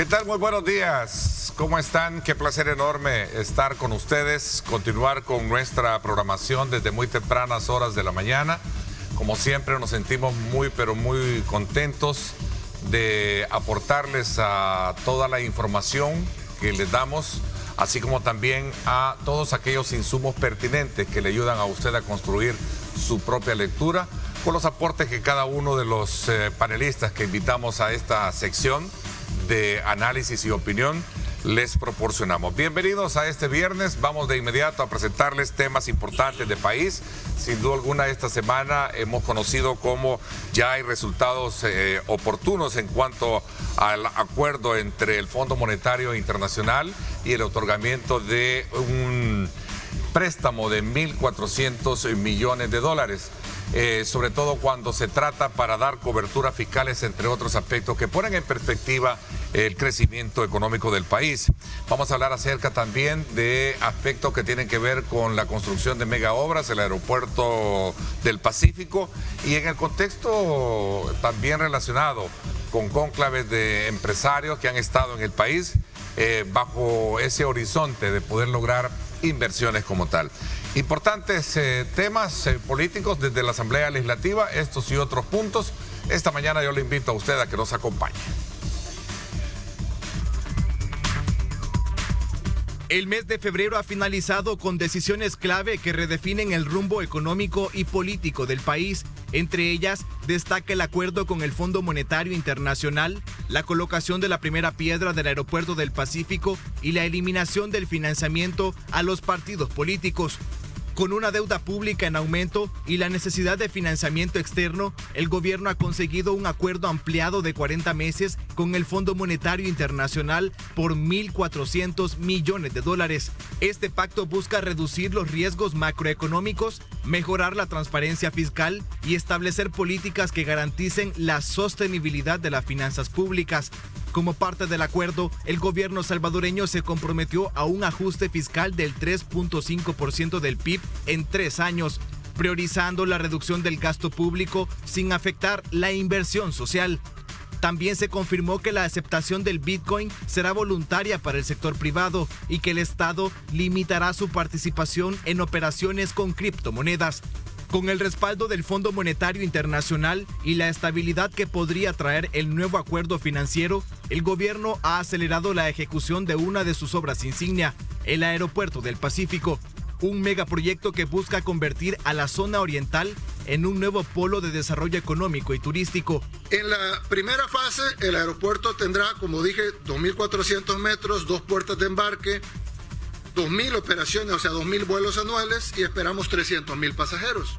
¿Qué tal? Muy buenos días. ¿Cómo están? Qué placer enorme estar con ustedes, continuar con nuestra programación desde muy tempranas horas de la mañana. Como siempre nos sentimos muy, pero muy contentos de aportarles a toda la información que les damos, así como también a todos aquellos insumos pertinentes que le ayudan a usted a construir su propia lectura, con los aportes que cada uno de los panelistas que invitamos a esta sección de análisis y opinión les proporcionamos. Bienvenidos a este viernes. Vamos de inmediato a presentarles temas importantes de país. Sin duda alguna, esta semana hemos conocido cómo ya hay resultados oportunos en cuanto al acuerdo entre el Fondo Monetario Internacional y el otorgamiento de un préstamo de 1.400 millones de dólares. Sobre todo cuando se trata para dar coberturas fiscales, entre otros aspectos que ponen en perspectiva el crecimiento económico del país. Vamos a hablar acerca también de aspectos que tienen que ver con la construcción de mega obras, el aeropuerto del Pacífico, y en el contexto también relacionado con cónclaves de empresarios que han estado en el país bajo ese horizonte de poder lograr inversiones como tal. Importantes temas políticos desde la Asamblea Legislativa, estos y otros puntos. Esta mañana yo le invito a usted a que nos acompañe. El mes de febrero ha finalizado con decisiones clave que redefinen el rumbo económico y político del país. Entre ellas, destaca el acuerdo con el Fondo Monetario Internacional, la colocación de la primera piedra del Aeropuerto del Pacífico y la eliminación del financiamiento a los partidos políticos. Con una deuda pública en aumento y la necesidad de financiamiento externo, el gobierno ha conseguido un acuerdo ampliado de 40 meses con el Fondo Monetario Internacional por 1.400 millones de dólares. Este pacto busca reducir los riesgos macroeconómicos, mejorar la transparencia fiscal y establecer políticas que garanticen la sostenibilidad de las finanzas públicas. Como parte del acuerdo, el gobierno salvadoreño se comprometió a un ajuste fiscal del 3.5% del PIB en 3 años, priorizando la reducción del gasto público sin afectar la inversión social. También se confirmó que la aceptación del Bitcoin será voluntaria para el sector privado y que el Estado limitará su participación en operaciones con criptomonedas. Con el respaldo del Fondo Monetario Internacional y la estabilidad que podría traer el nuevo acuerdo financiero, el gobierno ha acelerado la ejecución de una de sus obras insignia, el Aeropuerto del Pacífico, un megaproyecto que busca convertir a la zona oriental en un nuevo polo de desarrollo económico y turístico. En la primera fase, el aeropuerto tendrá, como dije, 2.400 metros, 2 puertas de embarque, 2.000 operaciones, o sea, 2.000 vuelos anuales y esperamos 300.000 pasajeros.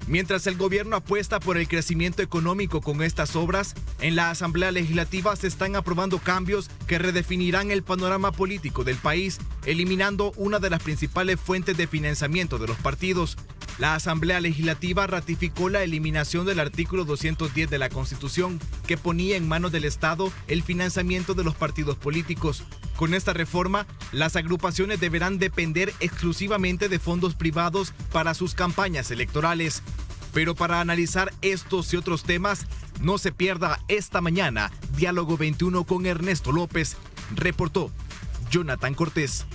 Mientras el gobierno apuesta por el crecimiento económico con estas obras, en la Asamblea Legislativa se están aprobando cambios que redefinirán el panorama político del país, eliminando una de las principales fuentes de financiamiento de los partidos. La Asamblea Legislativa ratificó la eliminación del artículo 210 de la Constitución, que ponía en manos del Estado el financiamiento de los partidos políticos. Con esta reforma, las agrupaciones deberán depender exclusivamente de fondos privados para sus campañas electorales. Pero para analizar estos y otros temas, no se pierda esta mañana Diálogo 21 con Ernesto López. Reportó Jonathan Cortés.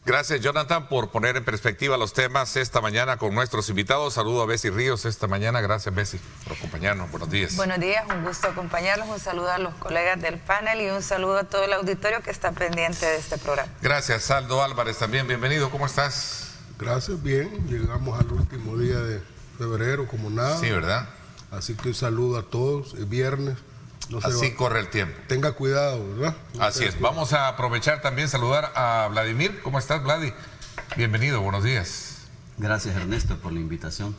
Gracias, Jonathan, por poner en perspectiva los temas esta mañana con nuestros invitados. Saludo a Bessie Ríos esta mañana. Gracias, Bessie, por acompañarnos. Buenos días. Buenos días, un gusto acompañarlos. Un saludo a los colegas del panel y un saludo a todo el auditorio que está pendiente de este programa. Gracias, Aldo Álvarez, también bienvenido. ¿Cómo estás? Gracias, bien. Llegamos al último día de febrero como nada. Sí, ¿verdad? Así que un saludo a todos. Es viernes. No Así corre el tiempo. Tenga cuidado, ¿verdad? Así es. Vamos a aprovechar también saludar a Vladimir. ¿Cómo estás, Vladi? Bienvenido, buenos días. Gracias, Ernesto, por la invitación.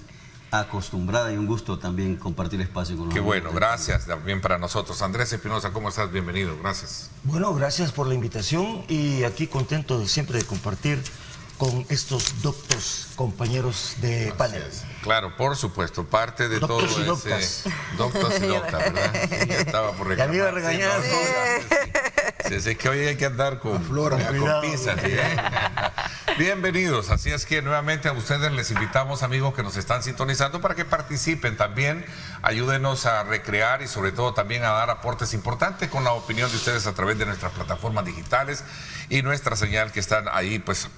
Acostumbrada y un gusto también compartir espacio con los Qué bueno, gracias también para nosotros. Andrés Espinosa, ¿cómo estás? Bienvenido, gracias. Bueno, gracias por la invitación y aquí contento siempre de compartir con estos doctos compañeros de panel. Claro, por supuesto, parte de doctos todo y ese... doctas. Doctos y doctas, ¿verdad? Ya estaba por reclamar. Ya me iba a regañar. Sí, es que hoy hay que andar con Flora, con cuidado. pinzas. ¿Sí? Bienvenidos, así es que nuevamente a ustedes les invitamos, amigos que nos están sintonizando, para que participen también, ayúdenos a recrear y sobre todo también a dar aportes importantes con la opinión de ustedes a través de nuestras plataformas digitales y nuestra señal que están ahí pues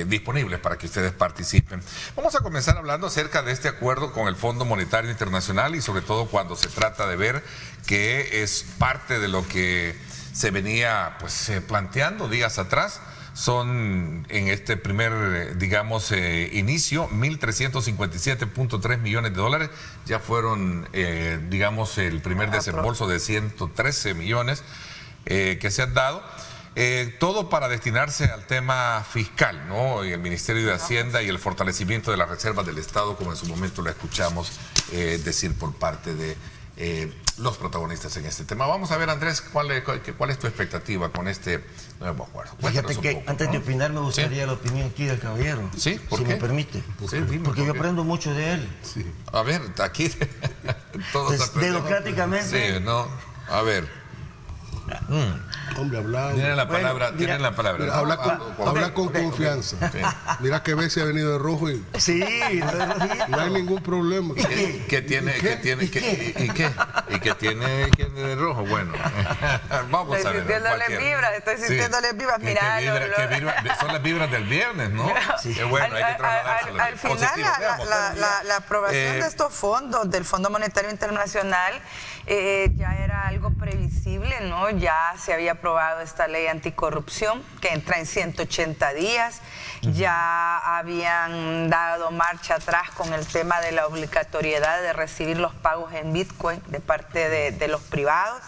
disponibles para que ustedes participen. Vamos a comenzar hablando acerca de este acuerdo con el Fondo Monetario Internacional y sobre todo cuando se trata de ver que es parte de lo que se venía pues planteando días atrás. Son en este primer, digamos, inicio, 1.357.3 millones de dólares. Ya fueron, digamos, el primer desembolso de 113 millones que se han dado. Todo para destinarse al tema fiscal, ¿no? Y el Ministerio de Hacienda y el fortalecimiento de las reservas del Estado, como en su momento lo escuchamos decir por parte de los protagonistas en este tema. Vamos a ver, Andrés, ¿cuál es tu expectativa con este nuevo acuerdo? Fíjate que antes de opinar me gustaría la opinión aquí del caballero. ¿Sí? ¿Por qué? Si me permite. Sí, dime, porque yo aprendo mucho de él. Sí. A ver, aquí todos aprendemos. Democráticamente. Sí, ¿no? A ver. Hombre, habla. Tienen la Bueno, palabra, mira, tienen la palabra. Mira, ¿no? habla con confianza. Sí. Mira que Bessie ha venido de rojo y Sí, no hay ningún problema. ¿Qué tiene de rojo? Bueno, vamos a ver. Estoy sintiéndole vibras. Mira, son las vibras del viernes, ¿no? Sí. Bueno, hay que trasladarse. Al final, la aprobación de estos fondos, del Fondo Monetario Internacional, ya era algo previsible, ¿no? Ya se había aprobado esta ley anticorrupción que entra en 180 días. Ya habían dado marcha atrás con el tema de la obligatoriedad de recibir los pagos en Bitcoin de parte de los privados.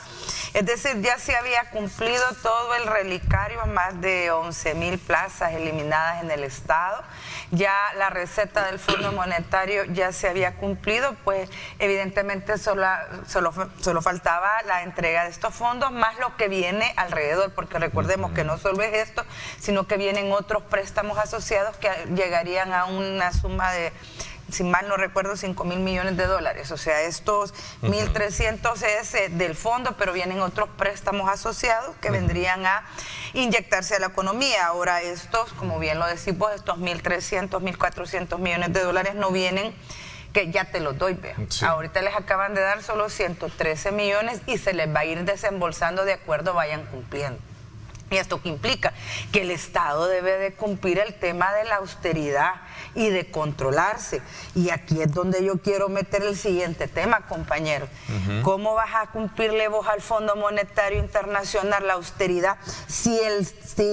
Es decir, ya se había cumplido todo el relicario, más de 11.000 plazas eliminadas en el Estado. Ya la receta del Fondo Monetario ya se había cumplido, pues evidentemente solo faltaba la entrega de estos fondos, más lo que viene alrededor, porque recordemos que no solo es esto, sino que vienen otros préstamos asociados que llegarían a una suma de, si mal no recuerdo, 5.000 millones de dólares. O sea, estos 1.300 es del fondo, pero vienen otros préstamos asociados que vendrían a inyectarse a la economía. Ahora estos, como bien lo decimos, estos 1.300, 1.400 millones de dólares no vienen, que ya te los doy, vea. Sí. Ahorita les acaban de dar solo 113 millones y se les va a ir desembolsando de acuerdo vayan cumpliendo. ¿Y esto qué implica? Que el Estado debe de cumplir el tema de la austeridad y de controlarse. Y aquí es donde yo quiero meter el siguiente tema, compañeros. ¿Cómo vas a cumplirle vos al Fondo Monetario Internacional la austeridad si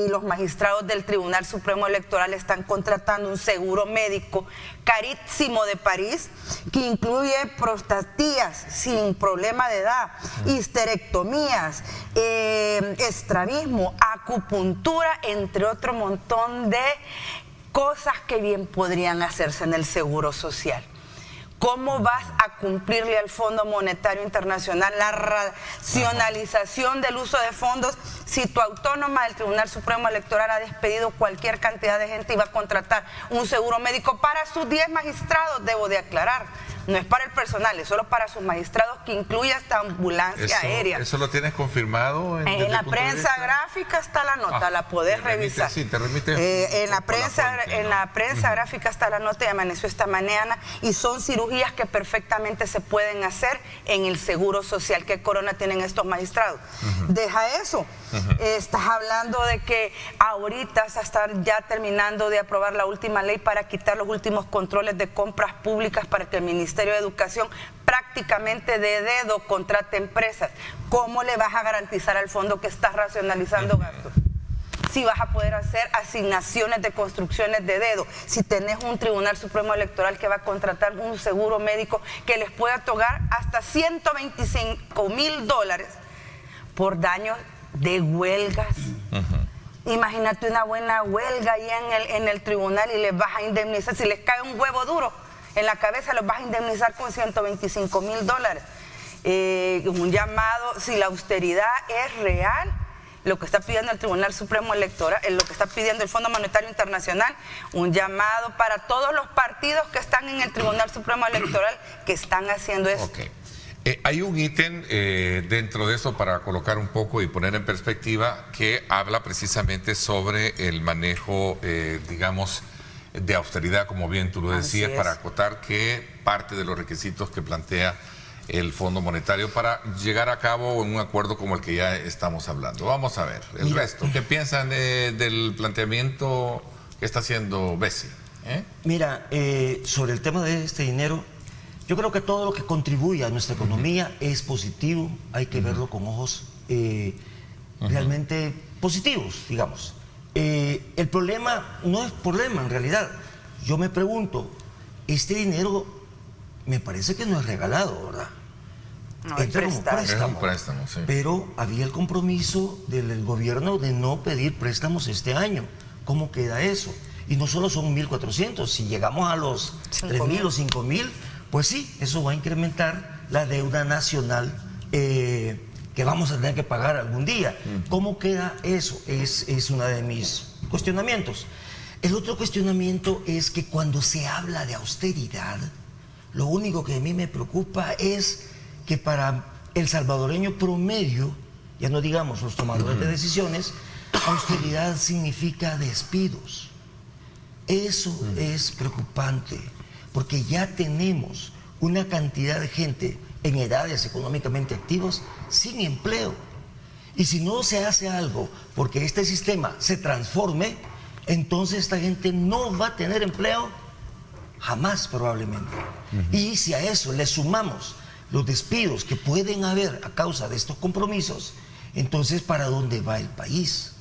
los magistrados del Tribunal Supremo Electoral están contratando un seguro médico carísimo de París que incluye prostatías sin problema de edad, histerectomías, estrabismo, acupuntura, entre otro montón de cosas que bien podrían hacerse en el Seguro Social? ¿Cómo vas a cumplirle al Fondo Monetario Internacional la racionalización del uso de fondos si tu autónoma del Tribunal Supremo Electoral ha despedido cualquier cantidad de gente y va a contratar un seguro médico para sus 10 magistrados, debo de aclarar? No es para el personal, es solo para sus magistrados, que incluye hasta ambulancia aérea. ¿Eso lo tienes confirmado? En la prensa gráfica está la nota, la podés revisar. Sí, te remites. En la prensa gráfica está la nota y amaneció esta mañana, y son cirugías que perfectamente se pueden hacer en el Seguro Social. ¿Qué corona tienen estos magistrados? Deja eso. Estás hablando de que ahorita se está ya terminando de aprobar la última ley para quitar los últimos controles de compras públicas para que el Ministerio de Educación prácticamente de dedo contrate empresas. ¿Cómo le vas a garantizar al fondo que estás racionalizando gastos? Si vas a poder hacer asignaciones de construcciones de dedo, si tenés un Tribunal Supremo Electoral que va a contratar un seguro médico que les puede otorgar hasta $125,000 por daños de huelgas. Imagínate una buena huelga ahí en el tribunal y les vas a indemnizar. Si les cae un huevo duro en la cabeza, los vas a indemnizar con $125,000. Un llamado, si la austeridad es real, lo que está pidiendo el Tribunal Supremo Electoral, lo que está pidiendo el Fondo Monetario Internacional, un llamado para todos los partidos que están en el Tribunal Supremo Electoral que están haciendo eso. Okay. Hay un ítem dentro de eso para colocar un poco y poner en perspectiva que habla precisamente sobre el manejo, digamos, de austeridad, como bien tú lo decías, para acotar que parte de los requisitos que plantea el Fondo Monetario para llegar a cabo un acuerdo como el que ya estamos hablando. Vamos a ver el resto. ¿Qué piensan del planteamiento que está haciendo Bessi? Mira, sobre el tema de este dinero, yo creo que todo lo que contribuye a nuestra economía es positivo, hay que verlo con ojos realmente positivos, digamos. El problema no es problema en realidad. Yo me pregunto, este dinero me parece que no es regalado, ¿verdad? No, entra como préstamo. Es un préstamo, sí. Pero había el compromiso del gobierno de no pedir préstamos este año. ¿Cómo queda eso? Y no solo son 1.400, si llegamos a los 3.000 o 5.000, pues sí, eso va a incrementar la deuda nacional que vamos a tener que pagar algún día. ¿Cómo queda eso? Es uno de mis cuestionamientos. El otro cuestionamiento es que cuando se habla de austeridad, lo único que a mí me preocupa es que para el salvadoreño promedio, ya no digamos los tomadores de decisiones, austeridad significa despidos. Eso es preocupante, porque ya tenemos una cantidad de gente en edades económicamente activas sin empleo. Y si no se hace algo porque este sistema se transforme, entonces esta gente no va a tener empleo jamás probablemente. Y si a eso le sumamos los despidos que pueden haber a causa de estos compromisos, entonces ¿para dónde va el país?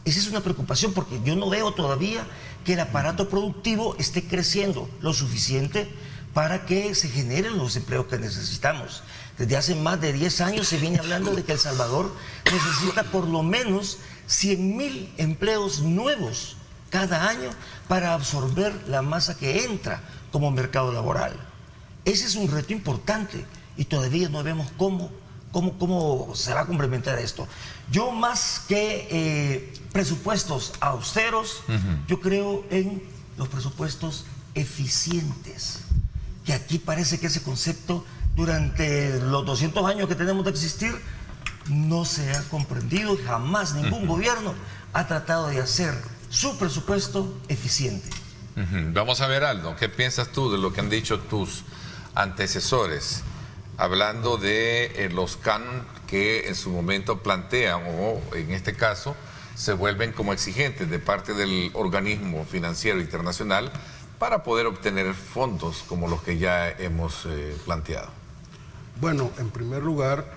Esa es una preocupación, porque yo no veo todavía que el aparato productivo esté creciendo lo suficiente para que se generen los empleos que necesitamos. Desde hace más de 10 años se viene hablando de que El Salvador necesita por lo menos 100.000 empleos nuevos cada año para absorber la masa que entra como mercado laboral. Ese es un reto importante y todavía no vemos cómo se va a complementar esto. Yo, más que presupuestos austeros, yo creo en los presupuestos eficientes, que aquí parece que ese concepto durante los 200 años que tenemos de existir no se ha comprendido y jamás ningún gobierno ha tratado de hacer su presupuesto eficiente. Vamos a ver, Aldo, ¿qué piensas tú de lo que han dicho tus antecesores? Hablando de los canon que en su momento plantean, o en este caso, se vuelven como exigentes de parte del organismo financiero internacional para poder obtener fondos como los que ya hemos planteado. Bueno, en primer lugar,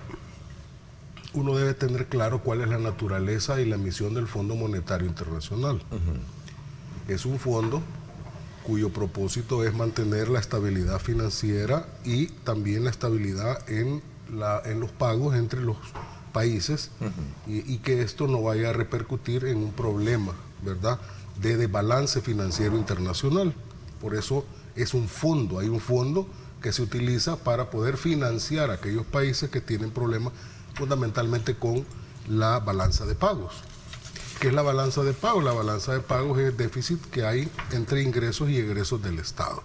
uno debe tener claro cuál es la naturaleza y la misión del Fondo Monetario Internacional. Es un fondo cuyo propósito es mantener la estabilidad financiera y también la estabilidad en los pagos entre los países, y que esto no vaya a repercutir en un problema, ¿verdad?, de desbalance financiero internacional. Por eso es un fondo, hay un fondo que se utiliza para poder financiar a aquellos países que tienen problemas fundamentalmente con la balanza de pagos. ¿Qué es la balanza de pagos? La balanza de pagos es el déficit que hay entre ingresos y egresos del Estado.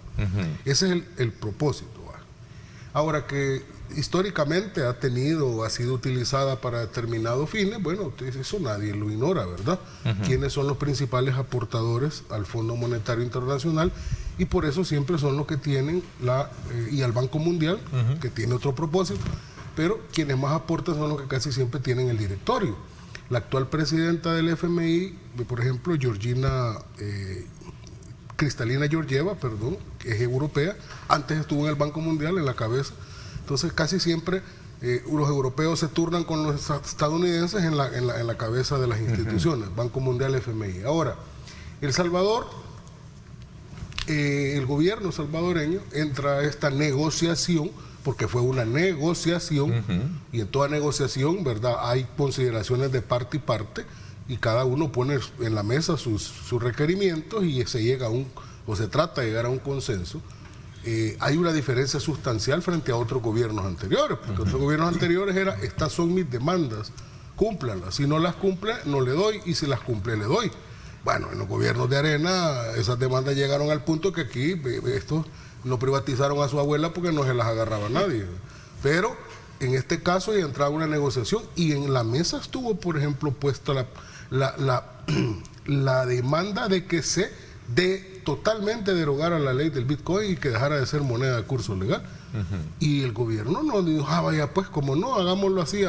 Ese es el propósito. Ahora, que históricamente ha sido utilizada para determinados fines, bueno, eso nadie lo ignora, ¿verdad? ¿Quiénes son los principales aportadores al Fondo Monetario Internacional? Y por eso siempre son los que tienen y al Banco Mundial, que tiene otro propósito, pero quienes más aportan son los que casi siempre tienen el directorio. La actual presidenta del FMI, por ejemplo, Kristalina Georgieva, que es europea, antes estuvo en el Banco Mundial en la cabeza. Entonces casi siempre los europeos se turnan con los estadounidenses en la cabeza de las instituciones, Banco Mundial, FMI. Ahora, El Salvador, el gobierno salvadoreño entra a esta negociación, porque fue una negociación, y en toda negociación, ¿verdad?, hay consideraciones de parte y parte, y cada uno pone en la mesa sus requerimientos y se trata de llegar a un consenso. Hay una diferencia sustancial frente a otros gobiernos anteriores, porque otros gobiernos anteriores estas son mis demandas, cúmplanlas. Si no las cumple, no le doy, y si las cumple, le doy. Bueno, en los gobiernos de Arena, esas demandas llegaron al punto que aquí estos no privatizaron a su abuela porque no se las agarraba nadie. Pero en este caso ya entraba una negociación y en la mesa estuvo, por ejemplo, puesta la demanda de que se totalmente derogara la ley del Bitcoin y que dejara de ser moneda de curso legal. Y el gobierno no dijo, vaya, pues como no, hagámoslo así,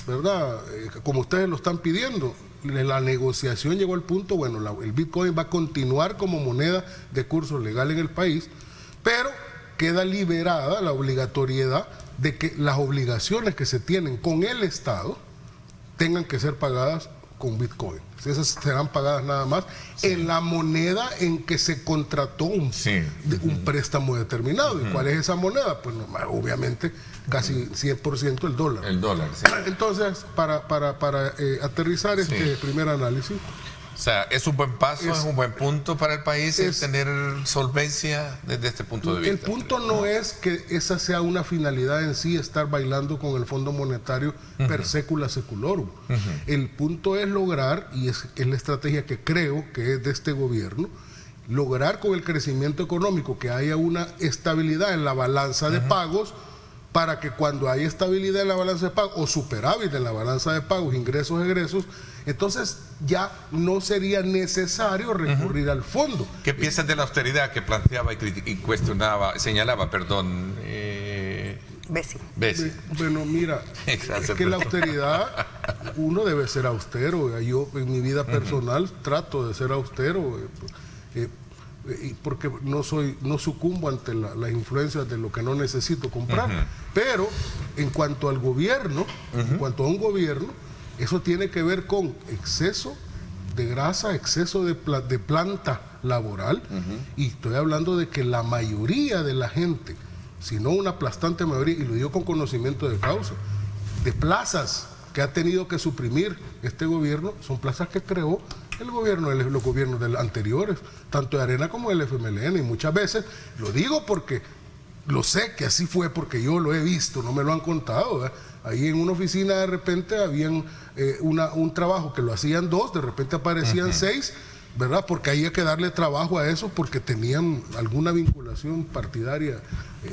¿verdad? Como ustedes lo están pidiendo. La negociación llegó al punto, bueno, el Bitcoin va a continuar como moneda de curso legal en el país, pero queda liberada la obligatoriedad de que las obligaciones que se tienen con el Estado tengan que ser pagadas con Bitcoin. Esas serán pagadas nada más en la moneda en que se contrató un préstamo determinado. ¿Y cuál es esa moneda? Pues obviamente casi 100% el dólar. El dólar, sí. Entonces, para aterrizar este primer análisis... O sea, es un buen paso, es un buen punto para el país tener solvencia desde este punto de vista. El punto no es que esa sea una finalidad en sí, estar bailando con el Fondo Monetario per secula seculorum. El punto es lograr, y es la estrategia que creo que es de este gobierno, lograr con el crecimiento económico que haya una estabilidad en la balanza de pagos, para que cuando hay estabilidad en la balanza de pagos o superávit en la balanza de pagos, ingresos, egresos, entonces ya no sería necesario recurrir al fondo. ¿Qué piensas de la austeridad que planteaba y cuestionaba, señalaba, perdón? Bessi. Bueno, mira, es que la austeridad, uno debe ser austero. Yo en mi vida personal trato de ser austero, porque no sucumbo ante las influencias de lo que no necesito comprar. Pero en cuanto al gobierno, en cuanto a un gobierno, eso tiene que ver con exceso de grasa, exceso de planta laboral, y estoy hablando de que la mayoría de la gente, si no una aplastante mayoría, y lo digo con conocimiento de causa, de plazas que ha tenido que suprimir este gobierno, son plazas que creó los gobiernos anteriores, tanto de Arena como del FMLN, y muchas veces, lo digo porque lo sé que así fue, porque yo lo he visto, no me lo han contado, ¿verdad? Ahí en una oficina de repente habían un trabajo que lo hacían 2, de repente aparecían 6, ¿verdad? Porque había que darle trabajo a eso porque tenían alguna vinculación partidaria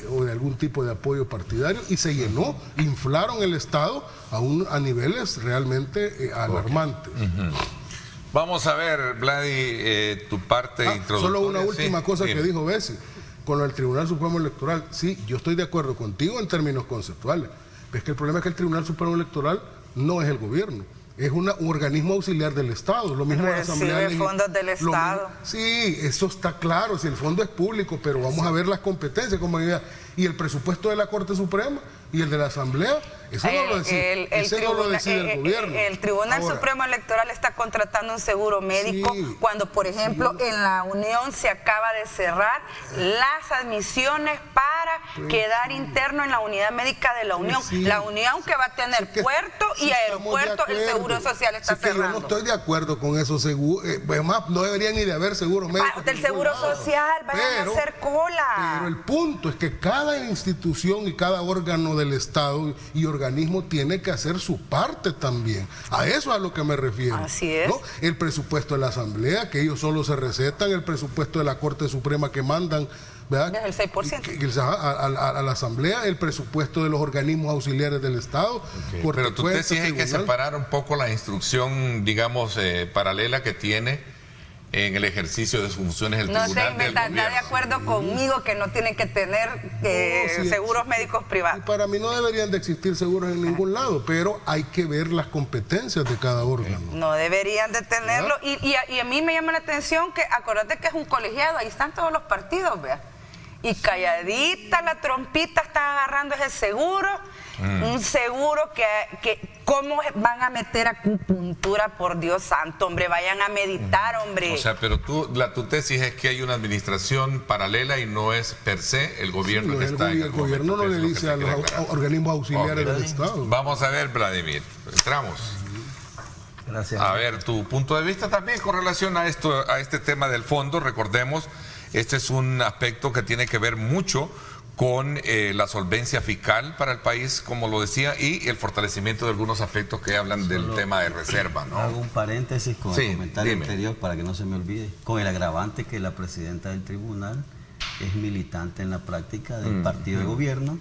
o de algún tipo de apoyo partidario, y se llenó, inflaron el Estado a niveles realmente alarmantes. Vamos a ver, Vladi, tu parte introductoria. Solo una última cosa que dijo Bessi, con el Tribunal Supremo Electoral. Sí, yo estoy de acuerdo contigo en términos conceptuales. Es que el problema es que el Tribunal Supremo Electoral no es el gobierno, es un organismo auxiliar del Estado. Lo mismo la Asamblea. Recibe fondos del Estado. Sí, eso está claro, si el fondo es público, pero vamos a ver las competencias, y el presupuesto de la Corte Suprema y el de la Asamblea, eso no lo decide, no lo decide el gobierno. El Tribunal Supremo Electoral está contratando un seguro médico cuando, por ejemplo, en la Unión se acaba de cerrar las admisiones para quedar interno en la unidad médica de la Unión. La Unión que va a tener puerto y aeropuerto, el Seguro Social está cerrando. Yo no estoy de acuerdo con esos seguros, además no debería ni de haber seguro médico. Del Seguro Social, vayan a hacer cola. Pero el punto es que cada institución y cada órgano del Estado y organismo tiene que hacer su parte también. A eso es a lo que me refiero. Así es. ¿No? El presupuesto de la Asamblea, que ellos solo se recetan, el presupuesto de la Corte Suprema que mandan, ¿verdad? Es el 6%. A la Asamblea, el presupuesto de los organismos auxiliares del Estado. Pero tú te exige que separar un poco la instrucción, digamos, paralela que tiene en el ejercicio de sus funciones el tribunal del gobierno. ¿Está de acuerdo conmigo que no tienen que tener seguros médicos privados? Y para mí no deberían de existir seguros en ningún lado, pero hay que ver las competencias de cada órgano. No deberían de tenerlo. Y a mí me llama la atención que, acordate que es un colegiado, ahí están todos los partidos, vea. Y calladita la trompita está agarrando ese seguro, un seguro que ¿cómo van a meter acupuntura, por Dios santo, hombre? Vayan a meditar, hombre. O sea, pero tu tesis es que hay una administración paralela y no es per se el gobierno que está en el gobierno no le dice a los organismos auxiliares del Estado. Vamos a ver, Vladimir, entramos. Gracias. A ver, tu punto de vista también con relación a este tema del fondo. Recordemos, este es un aspecto que tiene que ver mucho con la solvencia fiscal para el país, como lo decía, y el fortalecimiento de algunos aspectos que hablan del tema de reserva, ¿no? Hago un paréntesis con el comentario anterior para que no se me olvide, con el agravante que la presidenta del tribunal es militante en la práctica del partido de gobierno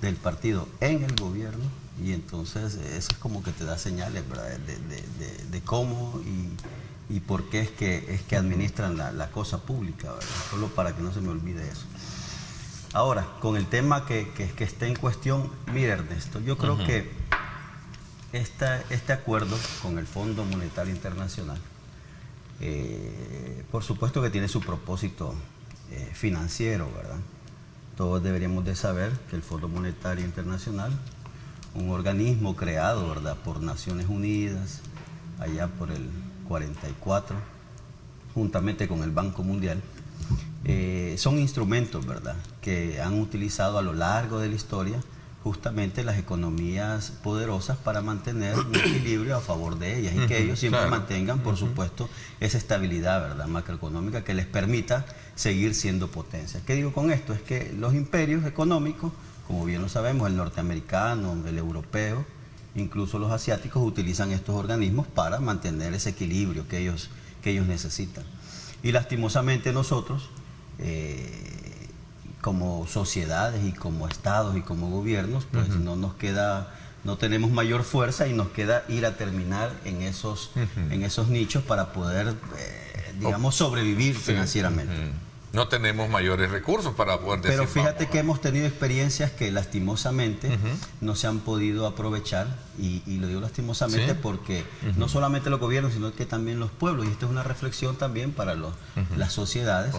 del partido en el gobierno, y entonces eso es como que te da señales, ¿verdad?, de cómo y por qué es que administran la cosa pública, ¿verdad? Solo para que no se me olvide eso. Ahora, con el tema que está en cuestión, mira, Ernesto, yo creo que este acuerdo con el Fondo Monetario Internacional, por supuesto que tiene su propósito financiero, ¿verdad? Todos deberíamos de saber que el Fondo Monetario Internacional, un organismo creado, ¿verdad?, por Naciones Unidas, allá por el 44, juntamente con el Banco Mundial, son instrumentos, ¿verdad?, que han utilizado a lo largo de la historia justamente las economías poderosas para mantener un equilibrio a favor de ellas y que ellos siempre mantengan, por supuesto, esa estabilidad, ¿verdad?, macroeconómica que les permita seguir siendo potencia. ¿Qué digo con esto? Es que los imperios económicos, como bien lo sabemos, el norteamericano, el europeo, incluso los asiáticos, utilizan estos organismos para mantener ese equilibrio que ellos necesitan. Y lastimosamente nosotros, como sociedades y como estados y como gobiernos, pues no tenemos mayor fuerza y nos queda ir a terminar en esos nichos para poder, digamos, sobrevivir financieramente. No tenemos mayores recursos para poder decir. Pero fíjate que hemos tenido experiencias que lastimosamente no se han podido aprovechar, y lo digo lastimosamente porque no solamente los gobiernos, sino que también los pueblos, y esta es una reflexión también para las sociedades,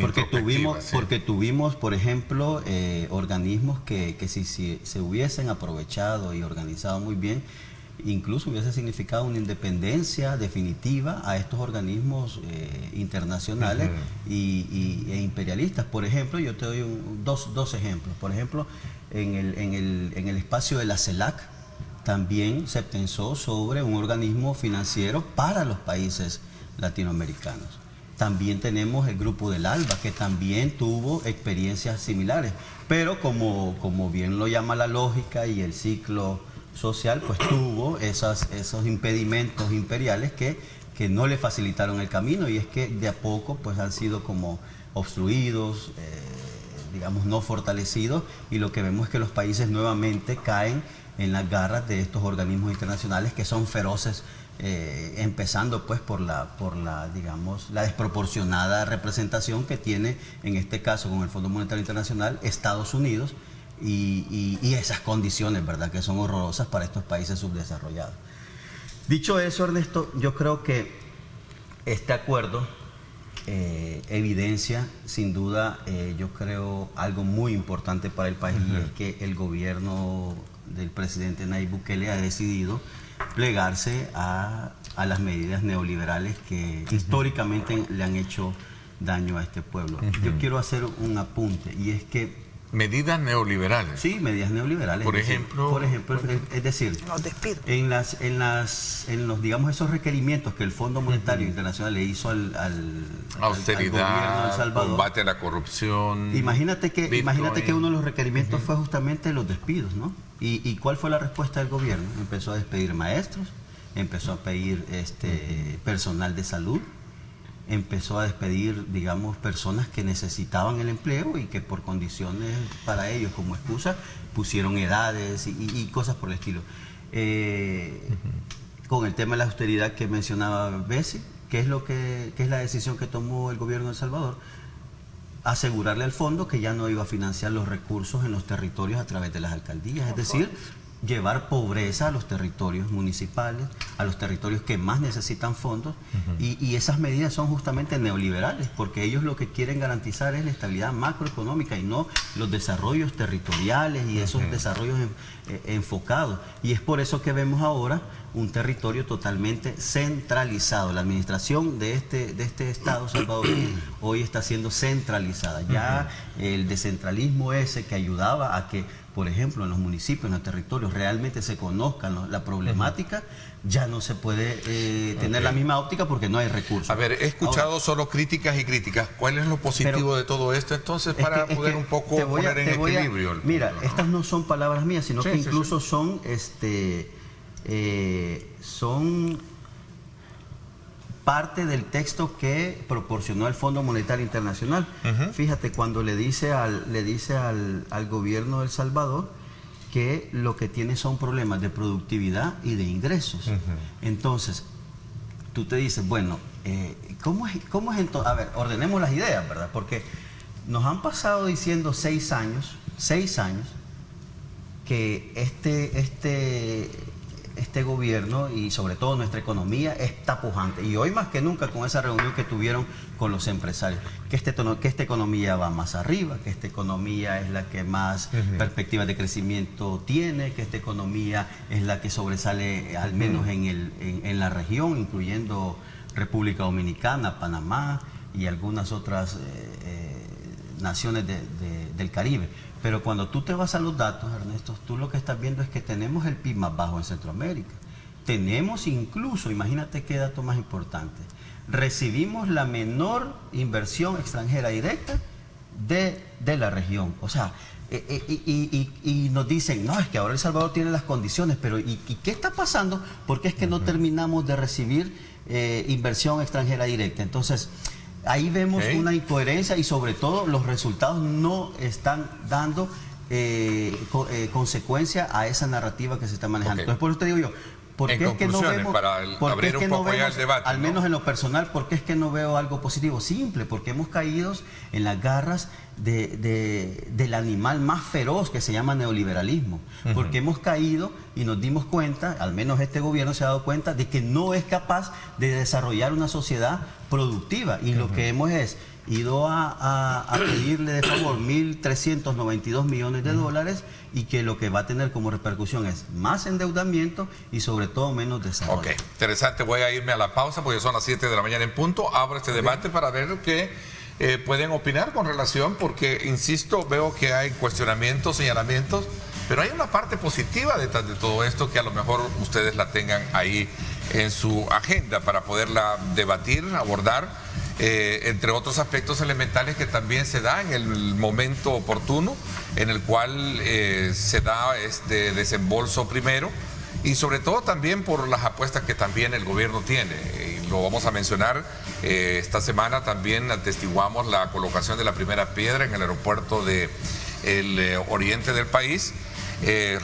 porque tuvimos, por ejemplo, organismos que si se hubiesen aprovechado y organizado muy bien, incluso hubiese significado una independencia definitiva a estos organismos internacionales e imperialistas. Por ejemplo, yo te doy dos ejemplos. Por ejemplo, en el espacio de la CELAC también se pensó sobre un organismo financiero para los países latinoamericanos. También tenemos el grupo del ALBA, que también tuvo experiencias similares, pero como bien lo llama la lógica y el ciclo social, pues tuvo esos impedimentos imperiales que no le facilitaron el camino, y es que de a poco pues han sido como obstruidos, digamos, no fortalecidos, y lo que vemos es que los países nuevamente caen en las garras de estos organismos internacionales que son feroces, empezando pues por la digamos, la desproporcionada representación que tiene, en este caso con el Fondo Monetario Internacional, Estados Unidos, y esas condiciones, ¿verdad?, que son horrorosas para estos países subdesarrollados. Dicho eso, Ernesto, yo creo que este acuerdo evidencia sin duda, yo creo, algo muy importante para el país, y es que el gobierno del presidente Nayib Bukele ha decidido plegarse a las medidas neoliberales que históricamente le han hecho daño a este pueblo. Yo quiero hacer un apunte, y es que medidas neoliberales. Sí, medidas neoliberales. Por ejemplo, es decir, en los, digamos, esos requerimientos que el Fondo Monetario Internacional le hizo al austeridad, al gobierno de El Salvador, combate a la corrupción. Imagínate que uno de los requerimientos fue justamente los despidos, ¿no? ¿Y cuál fue la respuesta del gobierno? Empezó a despedir maestros, empezó a pedir personal de salud, empezó a despedir, digamos, personas que necesitaban el empleo y que por condiciones para ellos como excusa pusieron edades y cosas por el estilo. Con el tema de la austeridad que mencionaba Bessie, ¿qué es la decisión que tomó el gobierno de El Salvador? Asegurarle al fondo que ya no iba a financiar los recursos en los territorios a través de las alcaldías, es decir, llevar pobreza a los territorios municipales, a los territorios que más necesitan fondos, y esas medidas son justamente neoliberales, porque ellos lo que quieren garantizar es la estabilidad macroeconómica y no los desarrollos territoriales y esos desarrollos enfocados. Y es por eso que vemos ahora un territorio totalmente centralizado. La administración de este Estado salvadoreño hoy está siendo centralizada. Ya el descentralismo ese que ayudaba a que, por ejemplo, en los municipios, en los territorios, realmente se conozcan la problemática, ya no se puede tener la misma óptica porque no hay recursos. A ver, he escuchado solo críticas y críticas. ¿Cuál es lo positivo de todo esto entonces para poder un poco poner en equilibrio? Mira, estas no son palabras mías, sino que incluso son parte del texto que proporcionó el Fondo Monetario Internacional. Fíjate, cuando le dice al gobierno de El Salvador que lo que tiene son problemas de productividad y de ingresos. Entonces, tú te dices, bueno, ¿cómo es entonces? A ver, ordenemos las ideas, ¿verdad? Porque nos han pasado diciendo 6 años que este gobierno y sobre todo nuestra economía está pujante. Y hoy más que nunca con esa reunión que tuvieron con los empresarios, que esta economía va más arriba, que esta economía es la que más perspectivas de crecimiento tiene, que esta economía es la que sobresale al menos en la región, incluyendo República Dominicana, Panamá y algunas otras naciones del Caribe. Pero cuando tú te vas a los datos, Ernesto, tú lo que estás viendo es que tenemos el PIB más bajo en Centroamérica. Tenemos incluso, imagínate qué dato más importante, recibimos la menor inversión extranjera directa de la región. O sea, y nos dicen, no, es que ahora El Salvador tiene las condiciones, pero ¿y qué está pasando? Porque es que no terminamos de recibir inversión extranjera directa. Entonces, ahí vemos una incoherencia y sobre todo los resultados no están dando consecuencia a esa narrativa que se está manejando. Entonces, por eso te digo yo, ¿por qué es que no vemos, al menos en lo personal, por qué es que no veo algo positivo? Simple, porque hemos caído en las garras del animal más feroz que se llama neoliberalismo. Porque hemos caído y nos dimos cuenta, al menos este gobierno se ha dado cuenta, de que no es capaz de desarrollar una sociedad productiva. Y lo que hemos ido a pedirle de favor 1.392 millones de dólares y que lo que va a tener como repercusión es más endeudamiento y sobre todo menos desarrollo. Ok, interesante. Voy a irme a la pausa porque son las 7 de la mañana en punto. Abro este debate para ver qué pueden opinar con relación, porque, insisto, veo que hay cuestionamientos, señalamientos, pero hay una parte positiva detrás de todo esto que a lo mejor ustedes la tengan ahí en su agenda para poderla debatir, abordar, entre otros aspectos elementales que también se da en el momento oportuno en el cual se da este desembolso primero, y sobre todo también por las apuestas que también el gobierno tiene. Y lo vamos a mencionar, esta semana también atestiguamos la colocación de la primera piedra en el aeropuerto del oriente del país,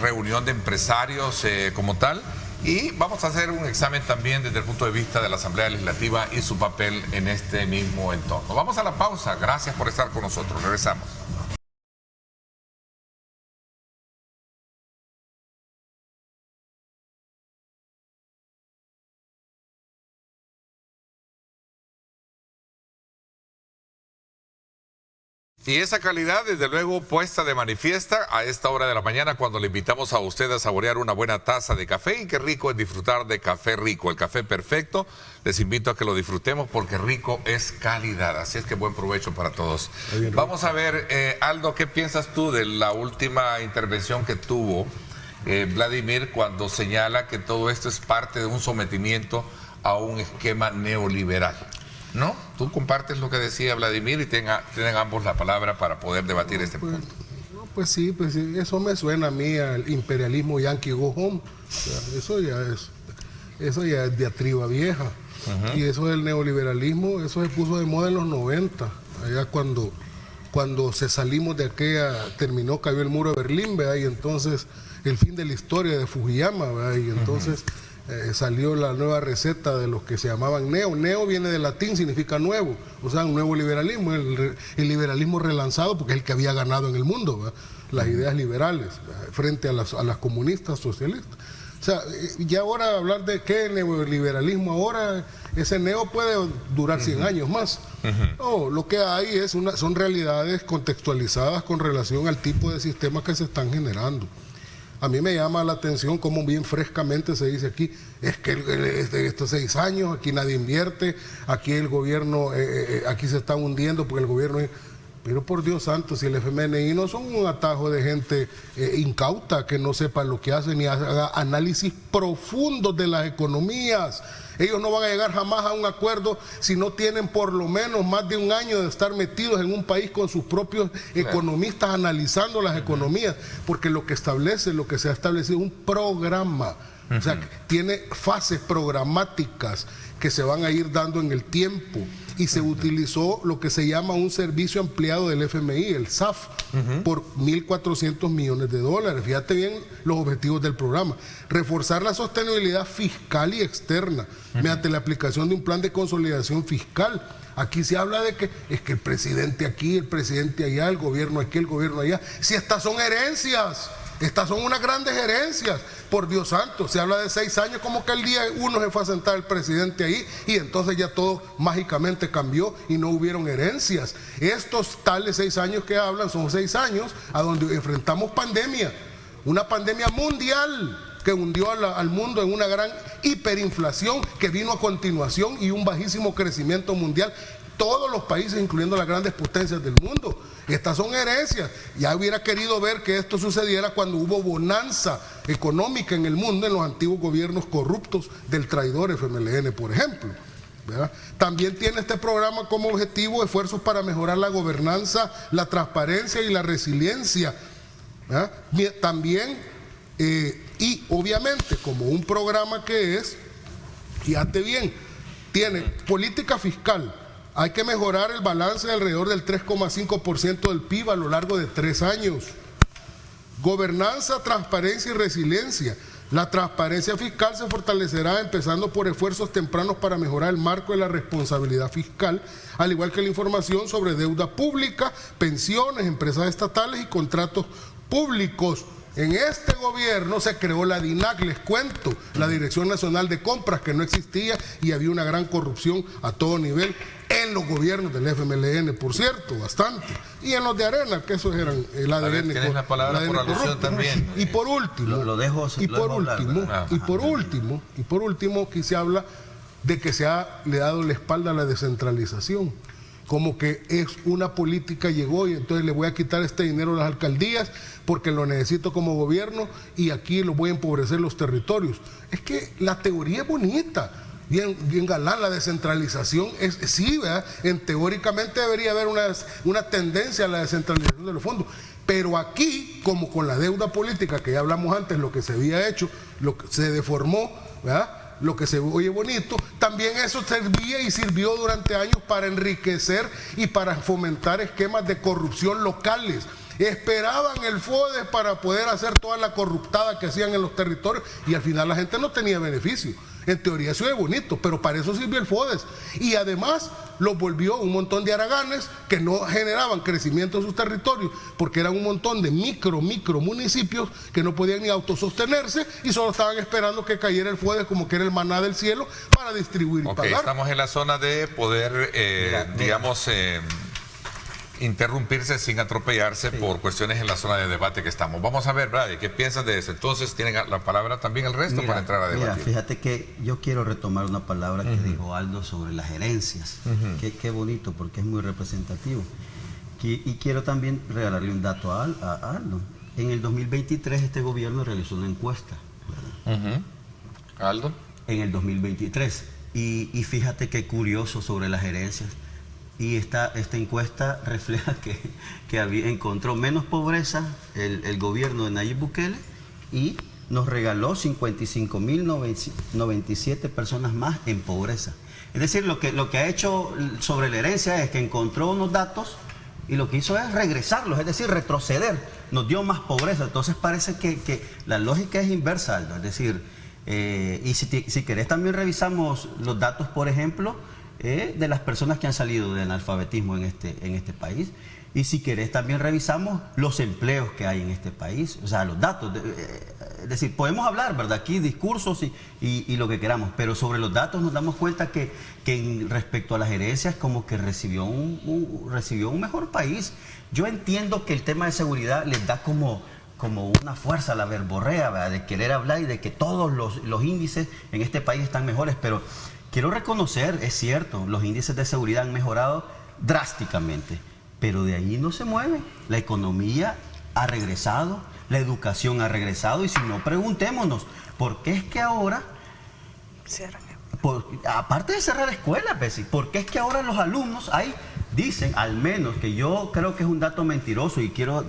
reunión de empresarios como tal, y vamos a hacer un examen también desde el punto de vista de la Asamblea Legislativa y su papel en este mismo entorno. Vamos a la pausa, gracias por estar con nosotros, regresamos. Y esa calidad, desde luego, puesta de manifiesta a esta hora de la mañana cuando le invitamos a usted a saborear una buena taza de café. Y qué rico es disfrutar de Café Rico, el café perfecto. Les invito a que lo disfrutemos porque rico es calidad. Así es que buen provecho para todos. Vamos a ver, Aldo, ¿qué piensas tú de la última intervención que tuvo Vladimir cuando señala que todo esto es parte de un sometimiento a un esquema neoliberal? ¿No? ¿Tú compartes lo que decía Vladimir y tienen ambos la palabra para poder debatir este punto? Pues sí, eso me suena a mí al imperialismo yankee go home. O sea, eso ya es diatriba vieja. Y eso del neoliberalismo, eso se puso de moda en los 90, allá cuando se salimos de aquella, cayó el muro de Berlín, ¿verdad? Y entonces el fin de la historia de Fujiyama, ¿verdad? Y entonces salió la nueva receta de los que se llamaban neo. Neo viene del latín, significa nuevo, o sea, un nuevo liberalismo, el liberalismo relanzado, porque es el que había ganado en el mundo, ¿verdad? Las ideas liberales frente a las comunistas, socialistas. O sea, ya ahora hablar de qué neoliberalismo ahora, ese neo puede durar 100 años más. No, lo que hay son realidades contextualizadas con relación al tipo de sistemas que se están generando. A mí me llama la atención cómo bien frescamente se dice aquí, es que estos 6 años, aquí nadie invierte, aquí el gobierno, aquí se está hundiendo porque el gobierno... Pero por Dios santo, si el FMNI no son un atajo de gente incauta que no sepa lo que hace ni haga análisis profundos de las economías. Ellos no van a llegar jamás a un acuerdo si no tienen por lo menos más de un año de estar metidos en un país con sus propios economistas analizando las economías, porque lo que se ha establecido es un programa. O sea, tiene fases programáticas que se van a ir dando en el tiempo, y se utilizó lo que se llama un servicio ampliado del FMI, el SAF, por 1.400 millones de dólares. Fíjate bien los objetivos del programa: reforzar la sostenibilidad fiscal y externa mediante la aplicación de un plan de consolidación fiscal. Aquí se habla de que es que el presidente aquí, el presidente allá, el gobierno aquí, el gobierno allá. Si estas son herencias, estas son unas grandes herencias, por Dios santo. Se habla de 6 años, como que el día uno se fue a sentar el presidente ahí y entonces ya todo mágicamente cambió y no hubieron herencias. Estos tales 6 años que hablan son 6 años a donde enfrentamos pandemia, una pandemia mundial que hundió al mundo en una gran hiperinflación que vino a continuación y un bajísimo crecimiento mundial. Todos los países, incluyendo las grandes potencias del mundo. Estas son herencias. Ya hubiera querido ver que esto sucediera cuando hubo bonanza económica en el mundo, en los antiguos gobiernos corruptos del traidor FMLN, por ejemplo, ¿verdad? También tiene este programa como objetivo esfuerzos para mejorar la gobernanza, la transparencia y la resiliencia, ¿verdad? También, y obviamente, como un programa que es, fíjate bien, tiene política fiscal. Hay que mejorar el balance de alrededor del 3,5% del PIB a lo largo de 3 años. Gobernanza, transparencia y resiliencia. La transparencia fiscal se fortalecerá empezando por esfuerzos tempranos para mejorar el marco de la responsabilidad fiscal, al igual que la información sobre deuda pública, pensiones, empresas estatales y contratos públicos. En este gobierno se creó la DINAC, les cuento, la Dirección Nacional de Compras, que no existía, y había una gran corrupción a todo nivel en los gobiernos del FMLN, por cierto, bastante, y en los de Arena, que esos eran el ADN. Tienes la palabra por alusión también. Y por último, y por último, aquí se habla de que le ha dado la espalda a la descentralización, como que es una política, llegó y entonces le voy a quitar este dinero a las alcaldías porque lo necesito como gobierno y aquí lo voy a empobrecer los territorios. Es que la teoría es bonita, bien galán, la descentralización sí, ¿verdad? Teóricamente debería haber una tendencia a la descentralización de los fondos, pero aquí, como con la deuda política que ya hablamos antes, lo que se había hecho, lo que se deformó, ¿verdad? Lo que se oye bonito, también eso servía y sirvió durante años para enriquecer y para fomentar esquemas de corrupción locales. Esperaban el FODES para poder hacer toda la corruptada que hacían en los territorios y al final la gente no tenía beneficio. En teoría eso es bonito, pero para eso sirvió el FODES. Y además los volvió un montón de haraganes que no generaban crecimiento en sus territorios, porque eran un montón de micro municipios que no podían ni autosostenerse y solo estaban esperando que cayera el FODES como que era el maná del cielo para distribuir y pagar. Estamos en la zona de poder, interrumpirse sin atropellarse por cuestiones en la zona de debate que estamos. Vamos a ver, Brady, ¿qué piensas de eso? Entonces tienen la palabra también el resto para entrar a debatir. Mira, fíjate que yo quiero retomar una palabra que dijo Aldo sobre las herencias. Qué bonito, porque es muy representativo. Y quiero también regalarle un dato a Aldo. En el 2023 este gobierno realizó una encuesta. Aldo. En el 2023. Y fíjate qué curioso sobre las herencias. Y esta encuesta refleja que encontró menos pobreza el gobierno de Nayib Bukele y nos regaló 55.097 personas más en pobreza. Es decir, lo que ha hecho sobre la herencia es que encontró unos datos y lo que hizo es regresarlos, es decir, retroceder. Nos dio más pobreza. Entonces parece que la lógica es inversa, Aldo. Es decir, y si querés también revisamos los datos, por ejemplo, de las personas que han salido del analfabetismo en este país. Y si querés también revisamos los empleos que hay en este país, o sea, los datos. Es decir, podemos hablar, ¿verdad? Aquí discursos y lo que queramos, pero sobre los datos nos damos cuenta que respecto a las herencias como que recibió un mejor país. Yo entiendo que el tema de seguridad les da como una fuerza a la verborrea, ¿verdad? De querer hablar y de que todos los índices en este país están mejores, pero quiero reconocer, es cierto, los índices de seguridad han mejorado drásticamente, pero de ahí no se mueve. La economía ha regresado, la educación ha regresado, y si no, preguntémonos, ¿por qué es que ahora, aparte de cerrar escuelas, Bessie, por qué es que ahora los alumnos dicen, al menos, que yo creo que es un dato mentiroso y quiero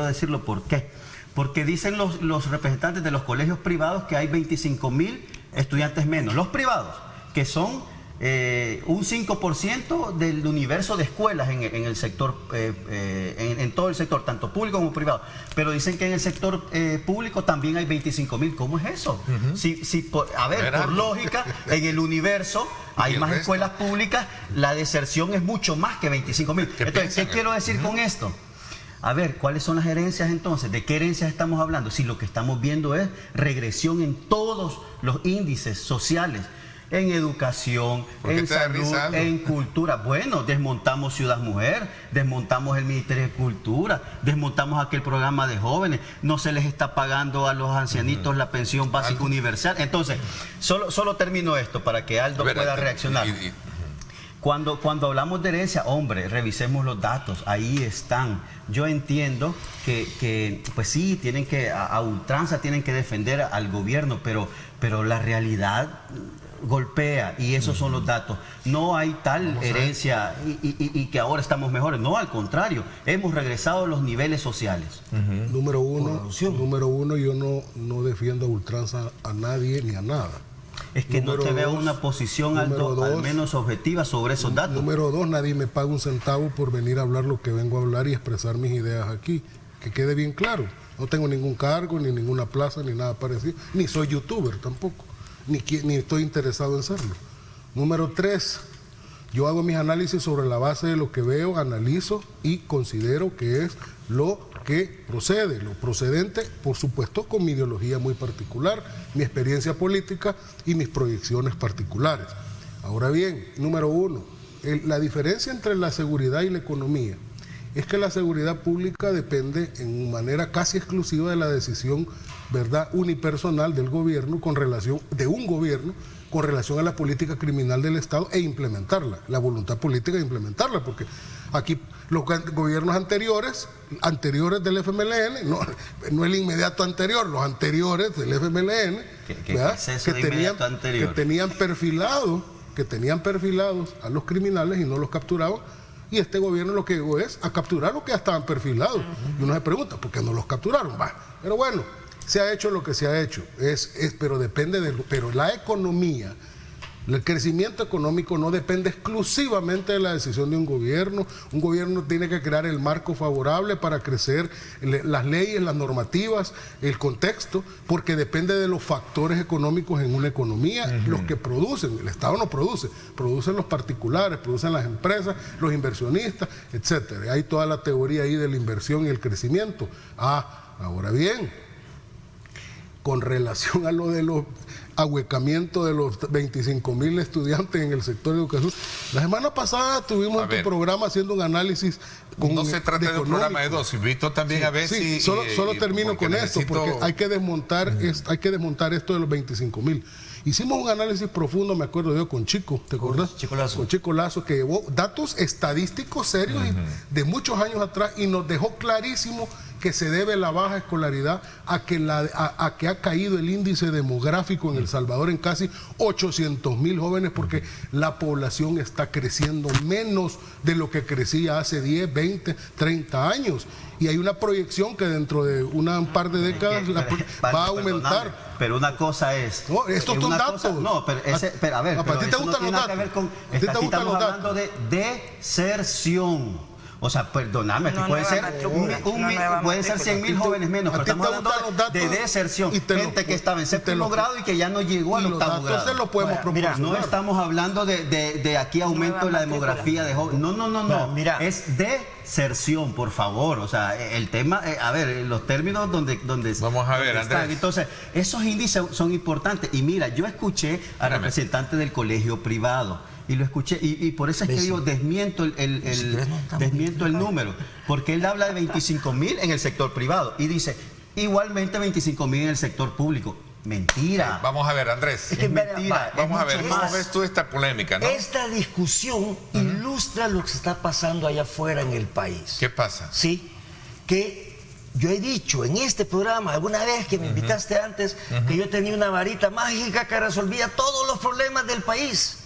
decirlo por qué? Porque dicen los representantes de los colegios privados que hay 25,000 estudiantes menos, los privados, que son un 5% del universo de escuelas en el sector, en todo el sector, tanto público como privado. Pero dicen que en el sector público también hay 25,000. ¿Cómo es eso? Por lógica, en el universo hay más escuelas públicas, la deserción es mucho más que 25,000. Entonces, ¿qué quiero decir con esto? A ver, ¿cuáles son las herencias entonces? ¿De qué herencias estamos hablando? Si lo que estamos viendo es regresión en todos los índices sociales, en educación, en salud, en cultura. Bueno, desmontamos Ciudad Mujer, desmontamos el Ministerio de Cultura, desmontamos aquel programa de jóvenes, no se les está pagando a los ancianitos la pensión básica universal. Entonces, solo termino esto para que Aldo pueda reaccionar. Cuando hablamos de herencia, hombre, revisemos los datos, ahí están. Yo entiendo que pues sí, tienen que, a ultranza tienen que defender al gobierno, pero la realidad golpea, y esos son los datos. No hay tal herencia y que ahora estamos mejores. No, al contrario, hemos regresado a los niveles sociales. Número uno, yo no defiendo a ultranza a nadie ni a nada. Es que no te veo una posición al menos objetiva sobre esos datos. Número 2, nadie me paga un centavo por venir a hablar lo que vengo a hablar y expresar mis ideas aquí. Que quede bien claro. No tengo ningún cargo, ni ninguna plaza, ni nada parecido. Ni soy youtuber tampoco. Ni estoy interesado en serlo. Número 3, yo hago mis análisis sobre la base de lo que veo, analizo y considero que es lo que procede, lo procedente, por supuesto, con mi ideología muy particular, mi experiencia política y mis proyecciones particulares. Ahora bien, número 1, la diferencia entre la seguridad y la economía es que la seguridad pública depende en manera casi exclusiva de la decisión, ¿verdad?, unipersonal del gobierno con relación a la política criminal del Estado e implementarla, la voluntad política de implementarla, porque aquí los gobiernos anteriores del FMLN, no el inmediato anterior, los anteriores del FMLN, que tenían perfilados a los criminales y no los capturaban. Y este gobierno lo que llegó es a capturar los que ya estaban perfilados. Y uno se pregunta, ¿por qué no los capturaron? Pero bueno, se ha hecho lo que se ha hecho. Pero pero la economía, el crecimiento económico no depende exclusivamente de la decisión de un gobierno. Un gobierno tiene que crear el marco favorable para crecer, las leyes, las normativas, el contexto, porque depende de los factores económicos en una economía, los que producen. El Estado no produce, producen los particulares, producen las empresas, los inversionistas, etcétera. Hay toda la teoría ahí de la inversión y el crecimiento. Ahora bien, con relación a lo de los ahuecamientos de los 25,000 estudiantes en el sector de educación. La semana pasada tuvimos en tu programa haciendo un análisis. No se trata de un programa de dos, invito también a ver si... Solo termino con esto, porque hay que desmontar esto de los 25,000. Hicimos un análisis profundo, me acuerdo yo, con Chico, ¿te acuerdas? Chico Lazo. Con Chico Lazo, que llevó datos estadísticos serios de muchos años atrás y nos dejó clarísimo que se debe la baja escolaridad a que ha caído el índice demográfico en El Salvador en casi 800,000 jóvenes, porque la población está creciendo menos de lo que crecía hace 10, 20, 30 años. Y hay una proyección que dentro de un par de décadas va a aumentar. Pero una cosa es... No, estos son datos. A ver, ¿a ti te gustan los datos? Aquí estamos hablando de deserción. O sea, perdóname, puede ser 100,000 jóvenes menos, pero estamos hablando de deserción. Gente que estaba en séptimo grado y que ya no llegó al octavo grado. Entonces lo podemos proporcionar. No estamos hablando de aquí aumento de la demografía de jóvenes. No. Mira, es deserción, por favor. O sea, el tema, los términos donde vamos a ver, Andrés. Entonces, esos índices son importantes. Y mira, yo escuché a representantes del colegio privado. Y lo escuché, y por eso es que digo, desmiento el número, porque él habla de 25,000 en el sector privado y dice, igualmente 25,000 en el sector público. Mentira. Vamos a ver, Andrés. Es mentira. Vamos a ver, ¿cómo ves tú esta polémica, no? Esta discusión ilustra ilustra lo que se está pasando allá afuera en el país. ¿Qué pasa? Sí, que yo he dicho en este programa alguna vez que me invitaste antes que yo tenía una varita mágica que resolvía todos los problemas del país.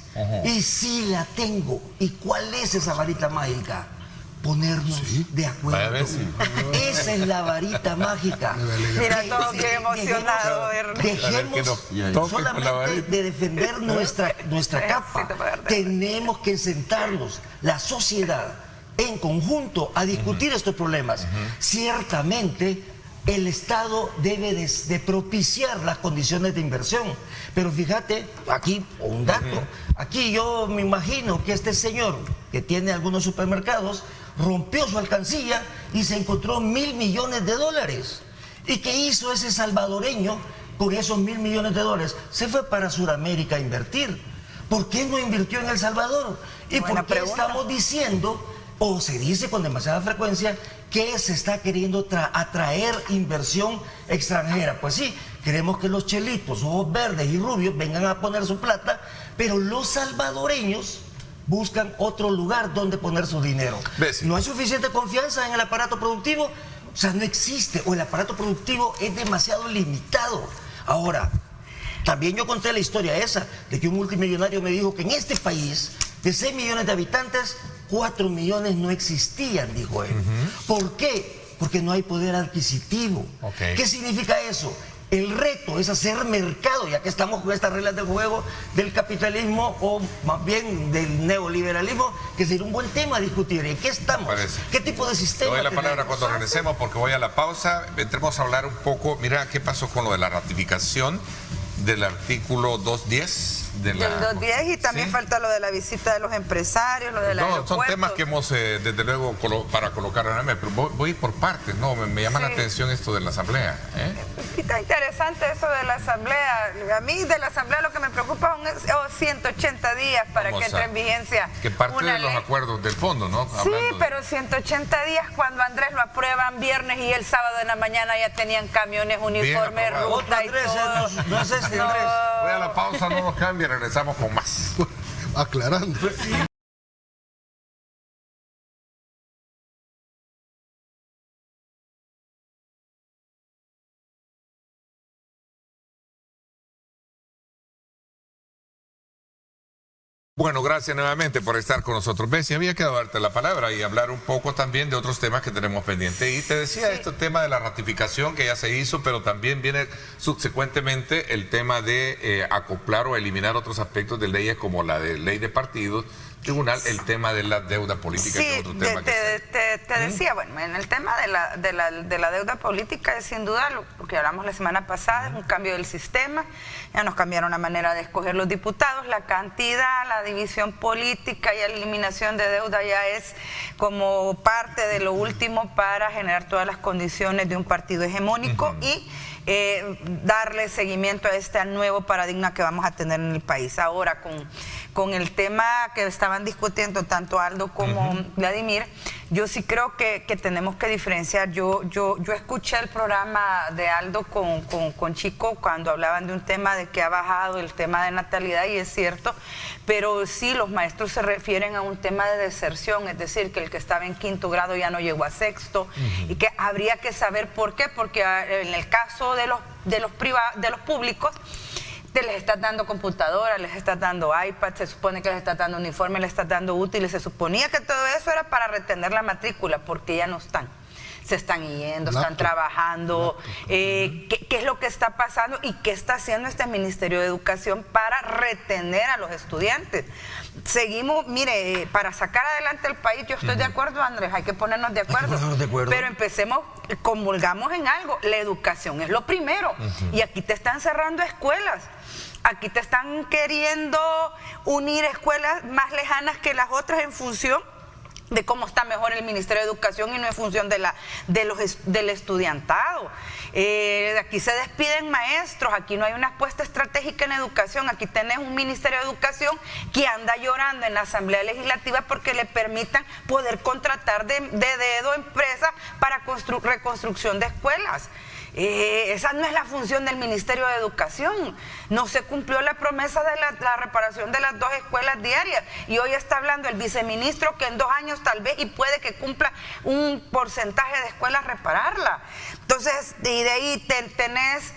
Y sí la tengo. ¿Y cuál es esa varita mágica? Ponernos de acuerdo. Vaya a ver si. Esa es la varita mágica. Mira todo qué emocionado, Dejemos solamente de defender nuestra capa. Tenemos que sentarnos, la sociedad, en conjunto, a discutir estos problemas. Ciertamente, el Estado debe de propiciar las condiciones de inversión. Pero fíjate, aquí un dato. Aquí yo me imagino que este señor, que tiene algunos supermercados, rompió su alcancía y se encontró $1.000 millones. ¿Y qué hizo ese salvadoreño con esos $1.000 millones? Se fue para Sudamérica a invertir. ¿Por qué no invirtió en El Salvador? ¿Y por qué estamos diciendo, o se dice con demasiada frecuencia, que se está queriendo atraer inversión extranjera? Pues sí, queremos que los chelitos, ojos verdes y rubios vengan a poner su plata, pero los salvadoreños buscan otro lugar donde poner su dinero. No hay suficiente confianza en el aparato productivo, o sea, no existe, o el aparato productivo es demasiado limitado. Ahora, también yo conté la historia esa, de que un multimillonario me dijo que en este país, de 6 millones de habitantes, 4 millones no existían, dijo él. ¿Por qué? Porque no hay poder adquisitivo. ¿Qué significa eso? El reto es hacer mercado, ya que estamos con estas reglas del juego del capitalismo, o más bien del neoliberalismo, que sería un buen tema a discutir. ¿En qué estamos? ¿Qué tipo de sistema? Te doy la palabra cuando regresemos, porque voy a la pausa. Entremos a hablar un poco. Mira, ¿qué pasó con lo de la ratificación del artículo 210? Del 210, y también falta lo de la visita de los empresarios, lo del aeropuerto. Son temas que hemos, desde luego, para colocar en la mesa, pero voy por partes, ¿no? Me llama la atención esto de la asamblea. Está interesante eso de la asamblea. A mí de la asamblea lo que me preocupa son 180 días para que entre en vigencia. Que parte de los acuerdos del fondo, ¿no? Sí, pero 180 días cuando Andrés lo aprueban viernes y el sábado en la mañana ya tenían camiones, uniformes, ruta y todo. No es este, Andrés. Voy a la pausa, no nos cambie, regresamos con más. Aclarando. Bueno, gracias nuevamente por estar con nosotros. Bessie, había que darte la palabra y hablar un poco también de otros temas que tenemos pendientes. Y te decía este tema de la ratificación que ya se hizo, pero también viene subsecuentemente el tema de acoplar o eliminar otros aspectos de leyes como la de ley de partidos, tribunal, el tema de la deuda política, que es otro tema te decía, bueno, en el tema de la deuda política es sin duda lo que hablamos la semana pasada, es un cambio del sistema, ya nos cambiaron la manera de escoger los diputados, la cantidad, la división política y la eliminación de deuda ya es como parte de lo último para generar todas las condiciones de un partido hegemónico y darle seguimiento a este nuevo paradigma que vamos a tener en el país. Ahora, con el tema que estaban discutiendo tanto Aldo como Vladimir, yo sí creo que tenemos que diferenciar. Yo escuché el programa de Aldo con Chico cuando hablaban de un tema de que ha bajado el tema de natalidad, y es cierto, pero sí los maestros se refieren a un tema de deserción, es decir, que el que estaba en 5º grado ya no llegó a 6º, y que habría que saber por qué, porque en el caso de los públicos, te les estás dando computadora, les estás dando iPad, se supone que les estás dando uniforme, les estás dando útiles, se suponía que todo eso era para retener la matrícula, porque ya no están. Se están yendo, están trabajando. ¿Qué es lo que está pasando y qué está haciendo este Ministerio de Educación para retener a los estudiantes? Seguimos, mire, para sacar adelante el país, yo estoy de acuerdo, Andrés, hay que ponernos de acuerdo. Pero empecemos, comulgamos en algo, la educación es lo primero. Y aquí te están cerrando escuelas. Aquí te están queriendo unir escuelas más lejanas que las otras en función de cómo está mejor el Ministerio de Educación y no en función del estudiantado. Aquí se despiden maestros, aquí no hay una apuesta estratégica en educación, aquí tenés un Ministerio de Educación que anda llorando en la Asamblea Legislativa porque le permitan poder contratar de dedo empresas para reconstrucción de escuelas. Esa no es la función del Ministerio de Educación. No se cumplió la promesa de la reparación de las 2 escuelas diarias. Y hoy está hablando el viceministro que en 2 años tal vez y puede que cumpla un porcentaje de escuelas repararla. Entonces, y de ahí tenés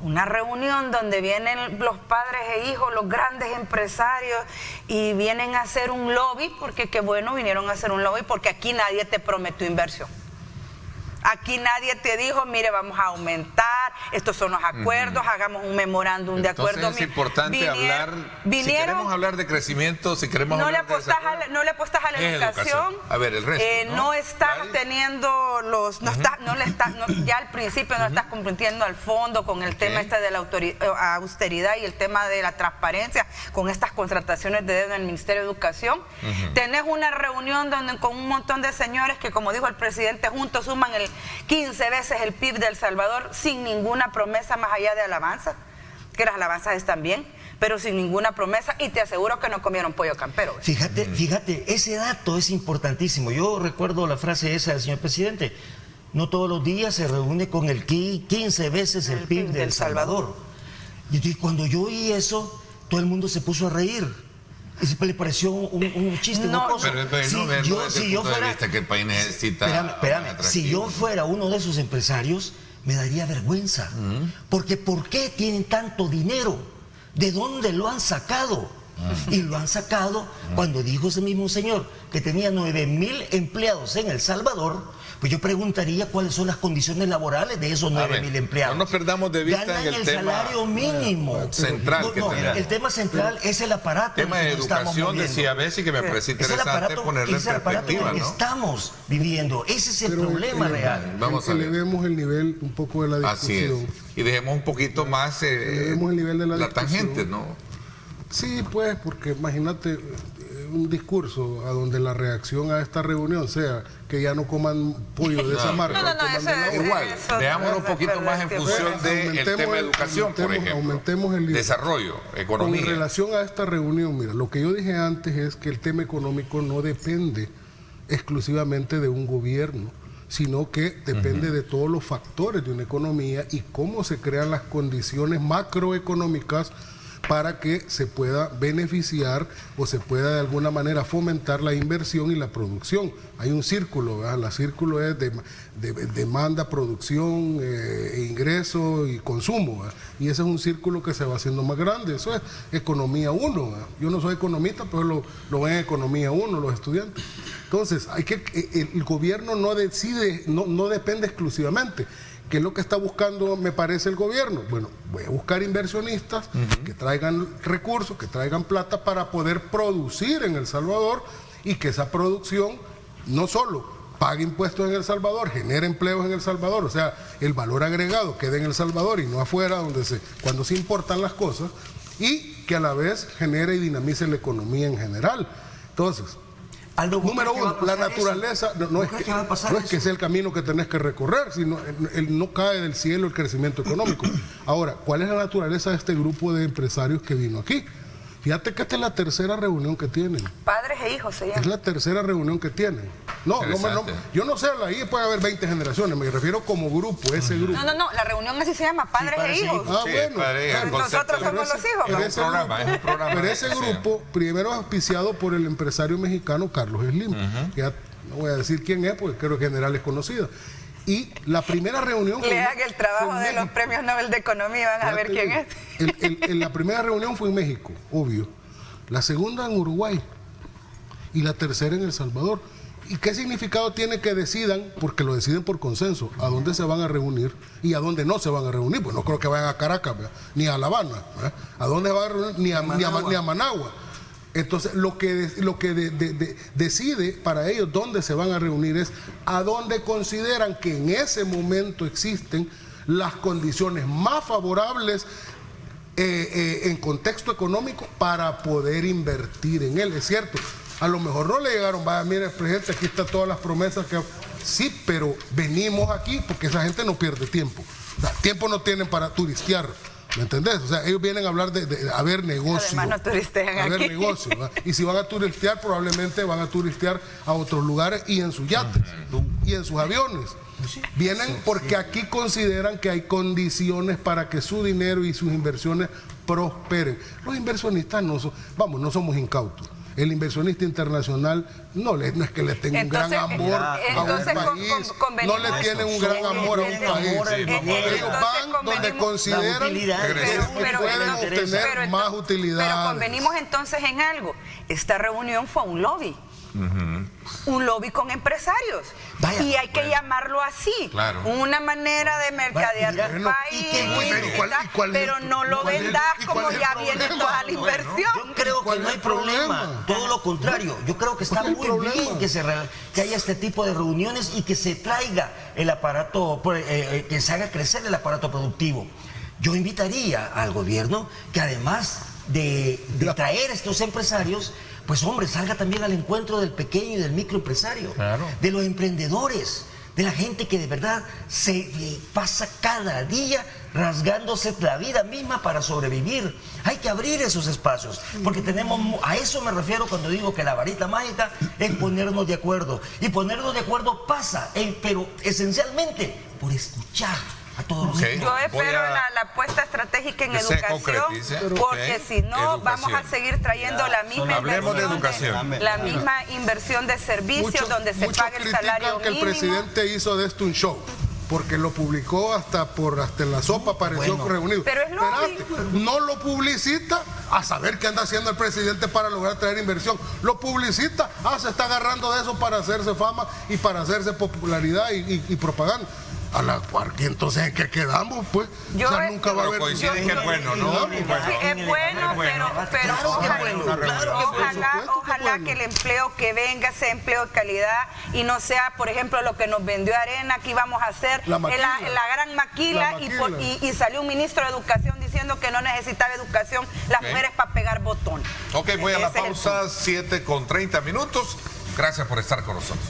una reunión donde vienen los padres e hijos, los grandes empresarios, y vienen a hacer un lobby, porque qué bueno, vinieron a hacer un lobby, porque aquí nadie te prometió inversión. Aquí nadie te dijo, mire, vamos a aumentar, estos son los acuerdos, hagamos un memorándum de acuerdo. Entonces es importante hablar, si queremos hablar de crecimiento, si queremos hablar de desarrollo, no le apuestas a la educación. A ver, el resto, no estás teniendo los, ya al principio no estás cumpliendo al fondo con el tema de la austeridad y el tema de la transparencia, con estas contrataciones de dedo en el Ministerio de Educación. Tenés una reunión donde con un montón de señores que, como dijo el presidente, juntos suman 15 veces el PIB de El Salvador sin ninguna promesa más allá de alabanza, que las alabanzas están bien, pero sin ninguna promesa, y te aseguro que no comieron pollo campero. Fíjate, ese dato es importantísimo. Yo recuerdo la frase esa del señor presidente: no todos los días se reúne con el 15 veces el PIB de El Salvador. Y cuando yo oí eso, todo el mundo se puso a reír. Y siempre le pareció un chiste. No, pero si yo fuera, vista que el país necesita. Espérame, si yo fuera uno de esos empresarios, me daría vergüenza. Porque ¿por qué tienen tanto dinero? ¿De dónde lo han sacado? Y lo han sacado cuando dijo ese mismo señor que tenía 9,000 empleados en El Salvador. Pues yo preguntaría cuáles son las condiciones laborales de esos 9,000 empleados. No nos perdamos de vista ganan en el tema salario mínimo central que tenemos. El tema central es el aparato. El tema de educación, decía Bessie, que me parece interesante ponerlo en perspectiva, ¿no? Estamos viviendo. Ese es el problema real. Vamos a elevemos el nivel un poco de la discusión. Así es. Y dejemos un poquito más elevemos el nivel de la tangente, ¿no? Sí, pues, porque imagínate un discurso a donde la reacción a esta reunión sea que ya no coman pollo de esa marca. Igual, veámoslo un poquito más en función del tema de educación, por ejemplo. Aumentemos el desarrollo, economía. Con relación a esta reunión, mira, lo que yo dije antes es que el tema económico no depende exclusivamente de un gobierno, sino que depende de todos los factores de una economía y cómo se crean las condiciones macroeconómicas para que se pueda beneficiar o se pueda de alguna manera fomentar la inversión y la producción. Hay un círculo, ¿verdad? El círculo es de demanda, producción, ingreso y consumo, ¿verdad? Y ese es un círculo que se va haciendo más grande. Eso es economía 1, ¿verdad? Yo no soy economista, pero lo ven en economía 1 los estudiantes. Entonces, el gobierno no decide, no depende exclusivamente. ¿Qué es lo que está buscando, me parece, el gobierno? Bueno, voy a buscar inversionistas que traigan recursos, que traigan plata para poder producir en El Salvador y que esa producción no solo pague impuestos en El Salvador, genere empleos en El Salvador, o sea, el valor agregado quede en El Salvador y no afuera, cuando se importan las cosas, y que a la vez genere y dinamice la economía en general. Entonces, número uno, la naturaleza no es que sea el camino que tenés que recorrer, sino no cae del cielo el crecimiento económico. Ahora, ¿cuál es la naturaleza de este grupo de empresarios que vino aquí? Fíjate que esta es la tercera reunión que tienen. Padres e hijos se llama. Es la tercera reunión que tienen. No, yo no sé, ahí puede haber 20 generaciones, me refiero como grupo, ese grupo. No, la reunión así se llama Padres e Hijos. Ah, bueno. Nosotros somos los hijos. Es un programa. Pero ese grupo, primero auspiciado por el empresario mexicano Carlos Slim, que ya no voy a decir quién es, porque creo que en general es conocida. Y la primera reunión... Lean el trabajo de los premios Nobel de Economía, van a ver quién es. La primera reunión fue en México, obvio. La segunda en Uruguay. Y la tercera en El Salvador. ¿Y qué significado tiene que decidan, porque lo deciden por consenso, a dónde se van a reunir y a dónde no se van a reunir? Pues no creo que vayan a Caracas, ¿verdad? Ni a La Habana, ¿verdad? ¿A dónde van a reunir? Ni a Managua. Entonces, lo que decide para ellos dónde se van a reunir es a dónde consideran que en ese momento existen las condiciones más favorables en contexto económico para poder invertir en él. Es cierto, a lo mejor no le llegaron, vaya, mire, presidente, aquí están todas las promesas que... Sí, pero venimos aquí porque esa gente no pierde tiempo. O sea, tiempo no tienen para turistear. ¿Me entendés? O sea, ellos vienen a hablar de haber negocio. Además no turistean haber aquí. negocio, ¿verdad? Y si van a turistear, probablemente van a turistear a otros lugares y en sus yates y en sus aviones. Vienen porque aquí consideran que hay condiciones para que su dinero y sus inversiones prosperen. Los inversionistas no somos incautos. El inversionista internacional no es que le tenga un gran amor a un país, no le tienen un gran amor a un país. Ellos van donde consideran que pueden obtener más utilidad. Pero convenimos entonces en algo. Esta reunión fue un lobby. Un lobby con empresarios. Y hay que llamarlo así. Claro. Una manera de mercadear el país. Pero no lo vendas como ya viene toda la inversión. Yo creo que no hay problema. Todo lo contrario. Yo creo que está muy bien que haya este tipo de reuniones y que se traiga el aparato, que se haga crecer el aparato productivo. Yo invitaría al gobierno que además de traer a estos empresarios, pues hombre, salga también al encuentro del pequeño y del microempresario, de los emprendedores, de la gente que de verdad se pasa cada día rasgándose la vida misma para sobrevivir. Hay que abrir esos espacios, porque a eso me refiero cuando digo que la varita mágica es ponernos de acuerdo. Y ponernos de acuerdo pasa, pero esencialmente por escuchar a todos los Yo espero la apuesta estratégica en educación, porque si no vamos a seguir trayendo la misma inversión de servicios donde se paga el salario mínimo. Que el presidente hizo de esto un show, porque lo publicó hasta en la sopa, apareció reunido. Pero es lobby. No lo publicita, a saber qué anda haciendo el presidente para lograr traer inversión. Lo publicita, se está agarrando de eso para hacerse fama y para hacerse popularidad y propaganda. A la cual, entonces, ¿en qué quedamos? Pues nunca va a haber... Coinciden que es bueno, ¿no? Es bueno, pero ojalá que el empleo que venga sea empleo de calidad y no sea, por ejemplo, lo que nos vendió Arena, que íbamos a hacer la gran maquila, y salió un ministro de Educación diciendo que no necesitaba educación las mujeres para pegar botón. Ok, voy a la pausa, 7:30. Gracias por estar con nosotros.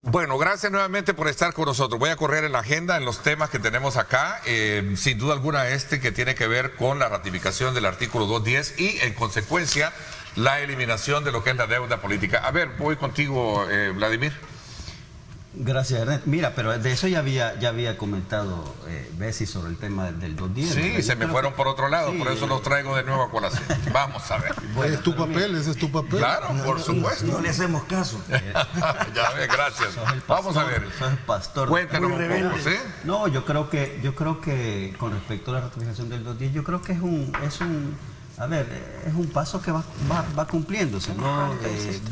Bueno, gracias nuevamente por estar con nosotros. Voy a correr en la agenda en los temas que tenemos acá. Sin duda alguna que tiene que ver con la ratificación del artículo 210 y en consecuencia la eliminación de lo que es la deuda política. A ver, voy contigo, Vladimir. Gracias, Ernest. Mira, pero de eso ya había comentado Bessi sobre el tema del 210. Sí, se me fueron por otro lado, por eso los traigo de nuevo a colación. Vamos a ver. Bueno, es tu papel, ese es tu papel. Claro, por supuesto. No le hacemos caso. Ya ves, gracias. Vamos a ver. Sos el pastor. Cuéntanos un poco, ¿sí? No, yo creo que con respecto a la ratificación del 210, yo creo que es un paso que va cumpliéndose, ¿no?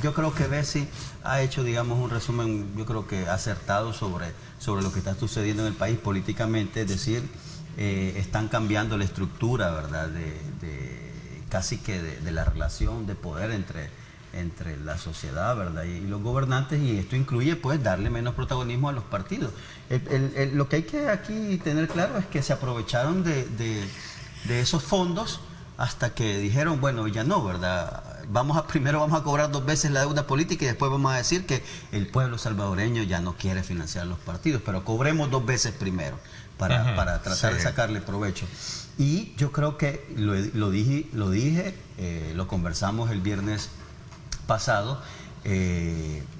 Yo creo que Bessi ha hecho, digamos, un resumen, yo creo que acertado sobre lo que está sucediendo en el país políticamente, es decir, están cambiando la estructura, ¿verdad?, casi que de la relación de poder entre la sociedad, ¿verdad?, y los gobernantes, y esto incluye, pues, darle menos protagonismo a los partidos. Lo que hay que aquí tener claro es que se aprovecharon de esos fondos hasta que dijeron, bueno, ya no, ¿verdad? Primero vamos a cobrar 2 veces la deuda política y después vamos a decir que el pueblo salvadoreño ya no quiere financiar los partidos, pero cobremos 2 veces primero para tratar de sacarle provecho. Y yo creo que lo dije, lo conversamos el viernes pasado.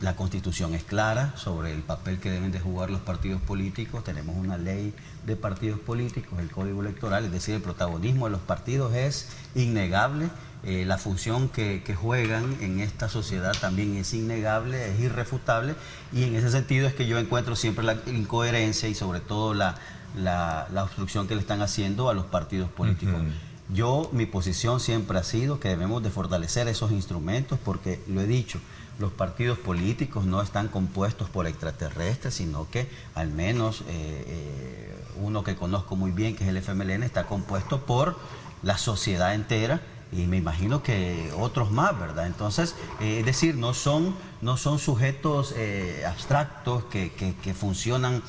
La Constitución es clara sobre el papel que deben de jugar los partidos políticos. Tenemos una ley de partidos políticos, el Código Electoral, es decir, el protagonismo de los partidos es innegable. La función que juegan en esta sociedad también es innegable, es irrefutable, y en ese sentido es que yo encuentro siempre la incoherencia y sobre todo la obstrucción que le están haciendo a los partidos políticos. Mi posición siempre ha sido que debemos de fortalecer esos instrumentos, porque lo he dicho, los partidos políticos no están compuestos por extraterrestres, sino que al menos uno que conozco muy bien, que es el FMLN, está compuesto por la sociedad entera, y me imagino que otros más, ¿verdad? Entonces, es decir, no son sujetos abstractos que funcionan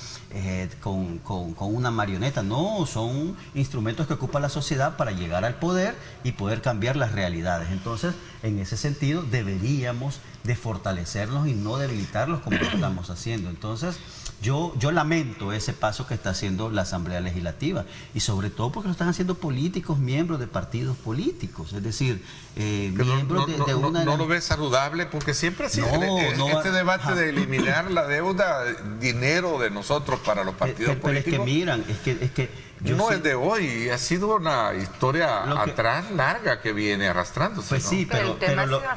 con una marioneta, no, son instrumentos que ocupa la sociedad para llegar al poder y poder cambiar las realidades. Entonces, en ese sentido, deberíamos de fortalecerlos y no debilitarlos como lo estamos haciendo. Entonces, yo lamento ese paso que está haciendo la Asamblea Legislativa, y sobre todo porque lo están haciendo políticos, miembros de partidos políticos, es decir, miembros de una... ¿No lo ves saludable? Porque siempre ha sido este debate de eliminar la deuda, dinero de nosotros para los partidos políticos. Pero es que miran, es que no es de hoy, ha sido una historia atrás larga que viene arrastrándose. Pues ¿no? sí, pero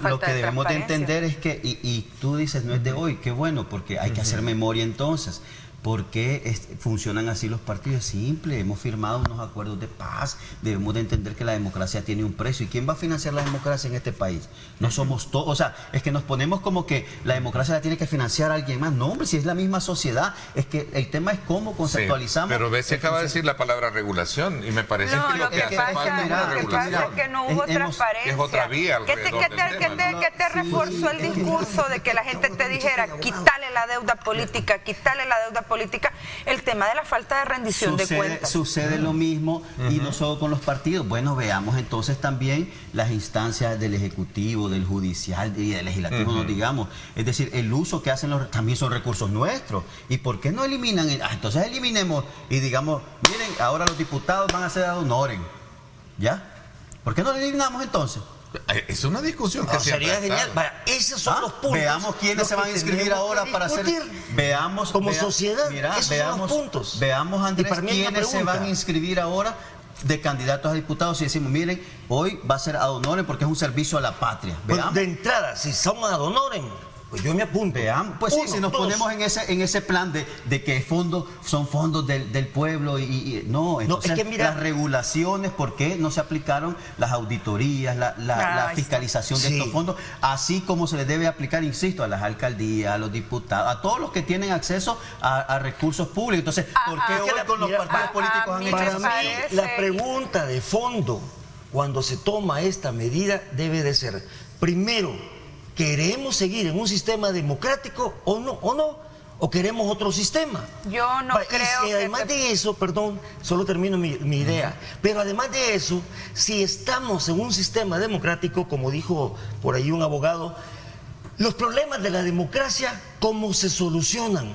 lo que debemos de entender es que, y tú dices no es de hoy, qué bueno, porque hay que hacer memoria entonces. ¿Por qué funcionan así los partidos? Es simple, hemos firmado unos acuerdos de paz, debemos de entender que la democracia tiene un precio. ¿Y quién va a financiar la democracia en este país? No somos todos, o sea, es que nos ponemos como que la democracia la tiene que financiar alguien más. No, hombre, si es la misma sociedad, es que el tema es cómo conceptualizamos. Sí, pero ves, se acaba de decir la palabra regulación y me parece que lo que hace falta es una regulación. Es que no hubo transparencia. Es otra vía alrededor ¿Qué te reforzó el discurso de que la gente te dijera, quítale la deuda política, quítale la deuda política? El tema de la falta de rendición de cuentas. Sucede lo mismo y no solo con los partidos. Bueno, veamos entonces también las instancias del Ejecutivo, del Judicial y del Legislativo, no digamos. Es decir, el uso que hacen también son recursos nuestros. ¿Y por qué no eliminan? Entonces eliminemos y digamos, miren, ahora los diputados van a ser ad honorem. ¿Ya? ¿Por qué no lo eliminamos entonces? Es una discusión que sería genial. Vaya, esos son los puntos. Veamos quiénes se van a inscribir ahora para hacer. Veamos como sociedad. Mira, veamos los puntos. Veamos, Andrés, quiénes se van a inscribir ahora de candidatos a diputados y decimos, miren, hoy va a ser ad honorem porque es un servicio a la patria. Veamos. De entrada, si son ad honorem, pues yo me apunto. Veamos, pues sí, si nos ponemos en ese plan de que son fondos del pueblo no, entonces es que mira, las regulaciones, ¿por qué no se aplicaron las auditorías, la fiscalización de estos fondos? Así como se les debe aplicar, insisto, a las alcaldías, a los diputados, a todos los que tienen acceso a recursos públicos. Entonces, ¿por qué hoy con los partidos políticos han hecho eso? Para mí, la pregunta de fondo, cuando se toma esta medida, debe de ser, primero, ¿queremos seguir en un sistema democrático o no? ¿O queremos otro sistema? Yo no creo que... además de eso, perdón, solo termino mi idea, pero además de eso, si estamos en un sistema democrático, como dijo por ahí un abogado, los problemas de la democracia, ¿cómo se solucionan?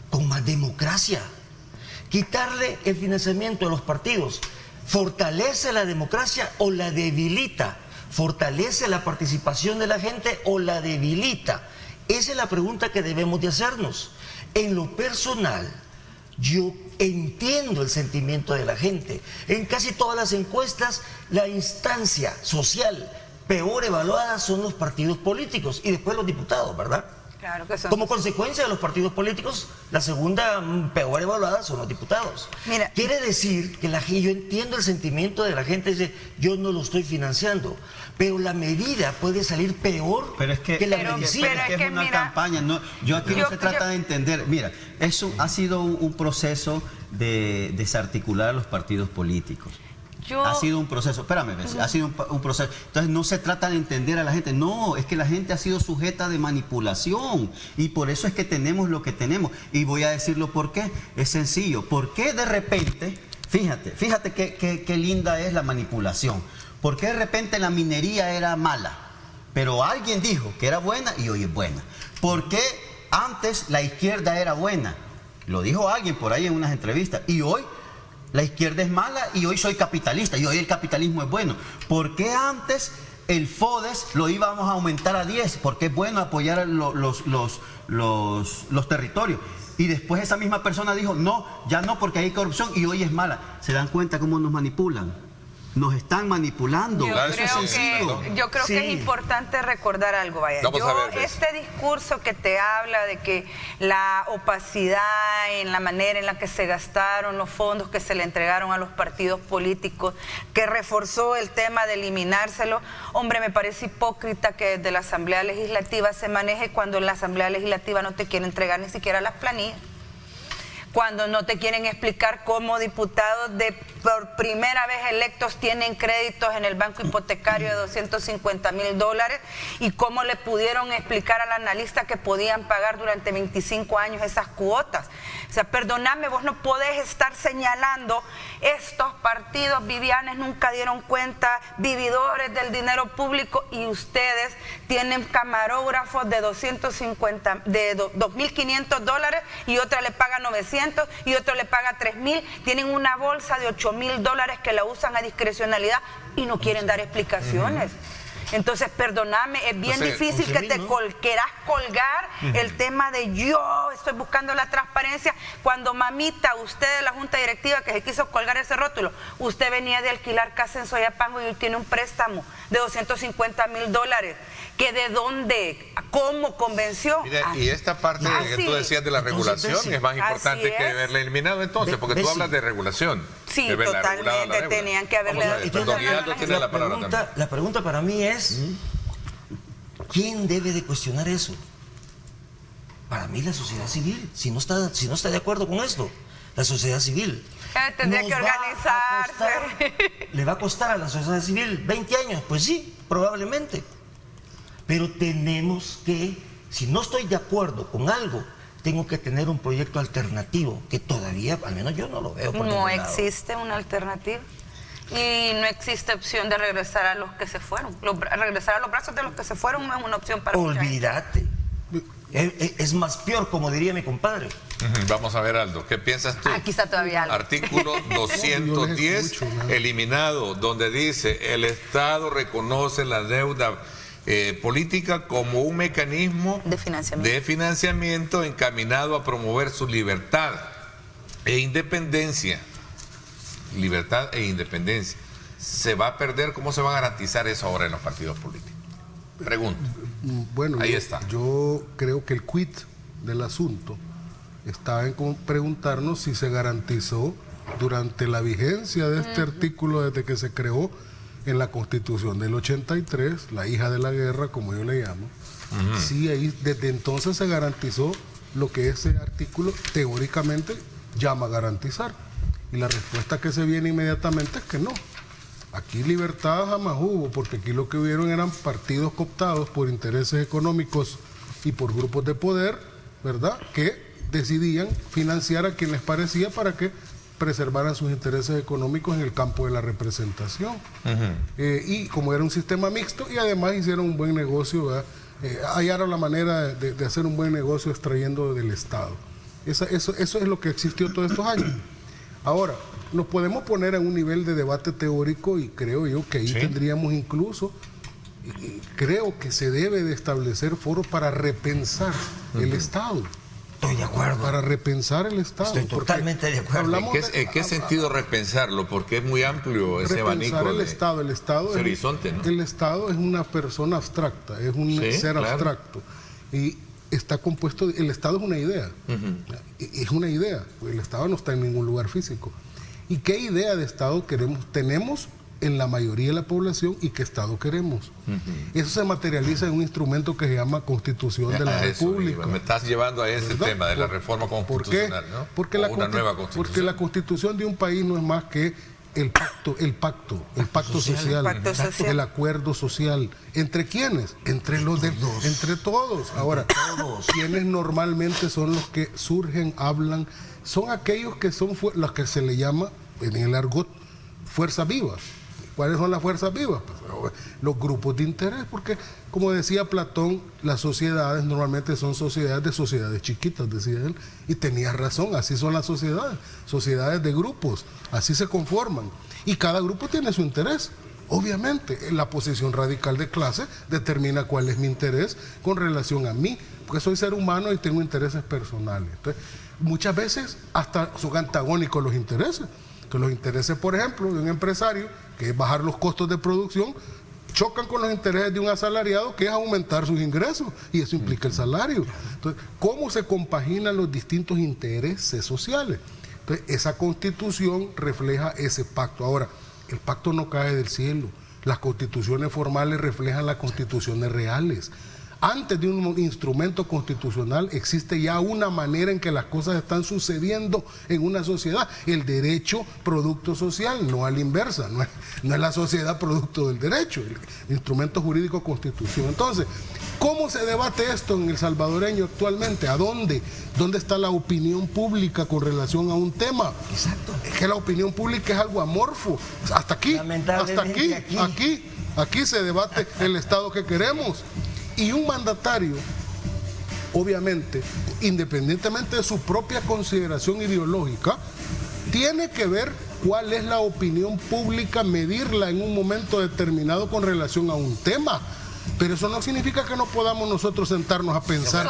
Con más democracia. Quitarle el financiamiento a los partidos, ¿fortalece la democracia o la debilita? ¿Fortalece la participación de la gente o la debilita? Esa es la pregunta que debemos de hacernos. En lo personal, yo entiendo el sentimiento de la gente. En casi todas las encuestas, la instancia social peor evaluada son los partidos políticos y después los diputados, ¿verdad? Claro que son. Como consecuencia de los partidos políticos, la segunda peor evaluada son los diputados. Mira, quiere decir que yo entiendo el sentimiento de la gente, dice, yo no lo estoy financiando, pero la medida puede salir peor que la medicina. Pero es una campaña. No, no se trata de entender. Mira, eso ha sido un proceso de desarticular a los partidos políticos. Ha sido un proceso, espérame, ha sido un proceso. Entonces no se trata de entender a la gente, no, es que la gente ha sido sujeta de manipulación y por eso es que tenemos lo que tenemos. Y voy a decirlo por qué, es sencillo, ¿por qué de repente, fíjate qué linda es la manipulación, por qué de repente la minería era mala, pero alguien dijo que era buena y hoy es buena? ¿Por qué antes la izquierda era buena? Lo dijo alguien por ahí en unas entrevistas y hoy la izquierda es mala y hoy soy capitalista y hoy el capitalismo es bueno. ¿Por qué antes el FODES lo íbamos a aumentar a 10? Porque es bueno apoyar los territorios. Y después esa misma persona dijo, no, ya no porque hay corrupción y hoy es mala. ¿Se dan cuenta cómo nos manipulan? Nos están manipulando. Yo creo que es importante recordar algo, vaya. Este discurso que te habla de que la opacidad en la manera en la que se gastaron los fondos que se le entregaron a los partidos políticos, que reforzó el tema de eliminárselo, hombre, me parece hipócrita que desde la Asamblea Legislativa se maneje cuando la Asamblea Legislativa no te quiere entregar ni siquiera las planillas. Cuando no te quieren explicar cómo diputados por primera vez electos tienen créditos en el banco hipotecario de $250,000 y cómo le pudieron explicar al analista que podían pagar durante 25 años esas cuotas. O sea, perdóname, vos no podés estar señalando estos partidos vivianes nunca dieron cuenta, vividores del dinero público, y ustedes tienen camarógrafos de $2.500 y otra le paga 900 y otro le paga 3.000, tienen una bolsa de $8.000 que la usan a discrecionalidad y no quieren dar explicaciones. Entonces, perdóname, es bien difícil que te quieras colgar el tema de yo estoy buscando la transparencia, cuando mamita, usted de la Junta Directiva que se quiso colgar ese rótulo, usted venía de alquilar casa en Soyapango y hoy tiene un préstamo de $250.000, que de dónde, cómo convenció. Mira, y esta parte que tú decías de la regulación es más importante que haberla eliminado entonces, porque tú hablas de regulación. Sí, totalmente, tenían que haberle dado. La pregunta para mí es, ¿quién debe de cuestionar eso? Para mí la sociedad civil, si no está de acuerdo con esto, la sociedad civil. Tendría que organizarse. ¿Le va a costar a la sociedad civil 20 años? Pues sí, probablemente. Pero tenemos que, si no estoy de acuerdo con algo, tengo que tener un proyecto alternativo, que todavía, al menos yo no lo veo por No ningún lado. existe una alternativa. Y no existe opción de regresar a los que se fueron. Regresar a los brazos de los que se fueron no es una opción para Olvídate. Es más peor, como diría mi compadre. Vamos a ver, Aldo, ¿qué piensas tú? Aquí está todavía Aldo. Artículo 210, eliminado, donde dice: el Estado reconoce la deuda política como un mecanismo de financiamiento encaminado a promover su libertad e independencia. Libertad e independencia. ¿Se va a perder? ¿Cómo se va a garantizar eso ahora en los partidos políticos? Pregunto. Bueno, ahí está. Yo creo que el quid del asunto está en preguntarnos si se garantizó durante la vigencia de este artículo desde que se creó en la Constitución del 83, la hija de la guerra, como yo le llamo. Sí, ahí desde entonces se garantizó lo que ese artículo teóricamente llama garantizar. Y la respuesta que se viene inmediatamente es que no. Aquí libertad jamás hubo, porque aquí lo que hubieron eran partidos cooptados por intereses económicos y por grupos de poder, ¿verdad?, que decidían financiar a quien les parecía para que preservaran sus intereses económicos en el campo de la representación. Y como era un sistema mixto, y además hicieron un buen negocio, hallaron la manera de hacer un buen negocio extrayendo del Estado. Eso es lo que existió todos estos años. Ahora, nos podemos poner en un nivel de debate teórico y creo yo que ahí tendríamos incluso, creo que se debe de establecer foros para repensar el Estado. Estoy de acuerdo. Para repensar el Estado. Estoy totalmente de acuerdo. ¿En qué sentido repensarlo? Porque es muy amplio ese abanico. Repensar el Estado. El Estado es horizonte, ¿no? El Estado es una persona abstracta, es un ser abstracto. Y está compuesto, el Estado es una idea. Es una idea. El Estado no está en ningún lugar físico. ¿Y qué idea de Estado tenemos en la mayoría de la población y qué Estado queremos? Eso se materializa en un instrumento que se llama Constitución de la República. Me estás llevando a ese tema de la reforma constitucional, ¿no? Porque nueva Constitución. Porque la Constitución de un país no es más que el pacto social, el acuerdo social. ¿Entre quiénes? Entre todos. Ahora, ¿quiénes normalmente son los que surgen, hablan? Son aquellos que son los que se le llama, en el argot, fuerzas vivas. ¿Cuáles son las fuerzas vivas? Pues, los grupos de interés, porque, como decía Platón, las sociedades normalmente son sociedades chiquitas, decía él, y tenía razón, así son las sociedades de grupos, así se conforman, y cada grupo tiene su interés. Obviamente, la posición radical de clase determina cuál es mi interés con relación a mí, porque soy ser humano y tengo intereses personales. Entonces, muchas veces hasta son antagónicos los intereses. Que los intereses, por ejemplo, de un empresario, que es bajar los costos de producción, chocan con los intereses de un asalariado, que es aumentar sus ingresos, y eso implica el salario. Entonces, ¿cómo se compaginan los distintos intereses sociales? Entonces, esa Constitución refleja ese pacto. Ahora, el pacto no cae del cielo. Las constituciones formales reflejan las constituciones reales. Antes de un instrumento constitucional existe ya una manera en que las cosas están sucediendo en una sociedad. El derecho producto social, no a la inversa, no es la sociedad producto del derecho, el instrumento jurídico constitución. Entonces, ¿Cómo se debate esto en el salvadoreño actualmente? ¿A dónde? ¿Dónde está la opinión pública con relación a un tema? Exacto. Es que la opinión pública es algo amorfo. Hasta aquí, Lamentablemente aquí se debate el Estado que queremos. Y un mandatario, obviamente, independientemente de su propia consideración ideológica, tiene que ver cuál es la opinión pública, medirla en un momento determinado con relación a un tema. Pero eso no significa que no podamos nosotros sentarnos a pensar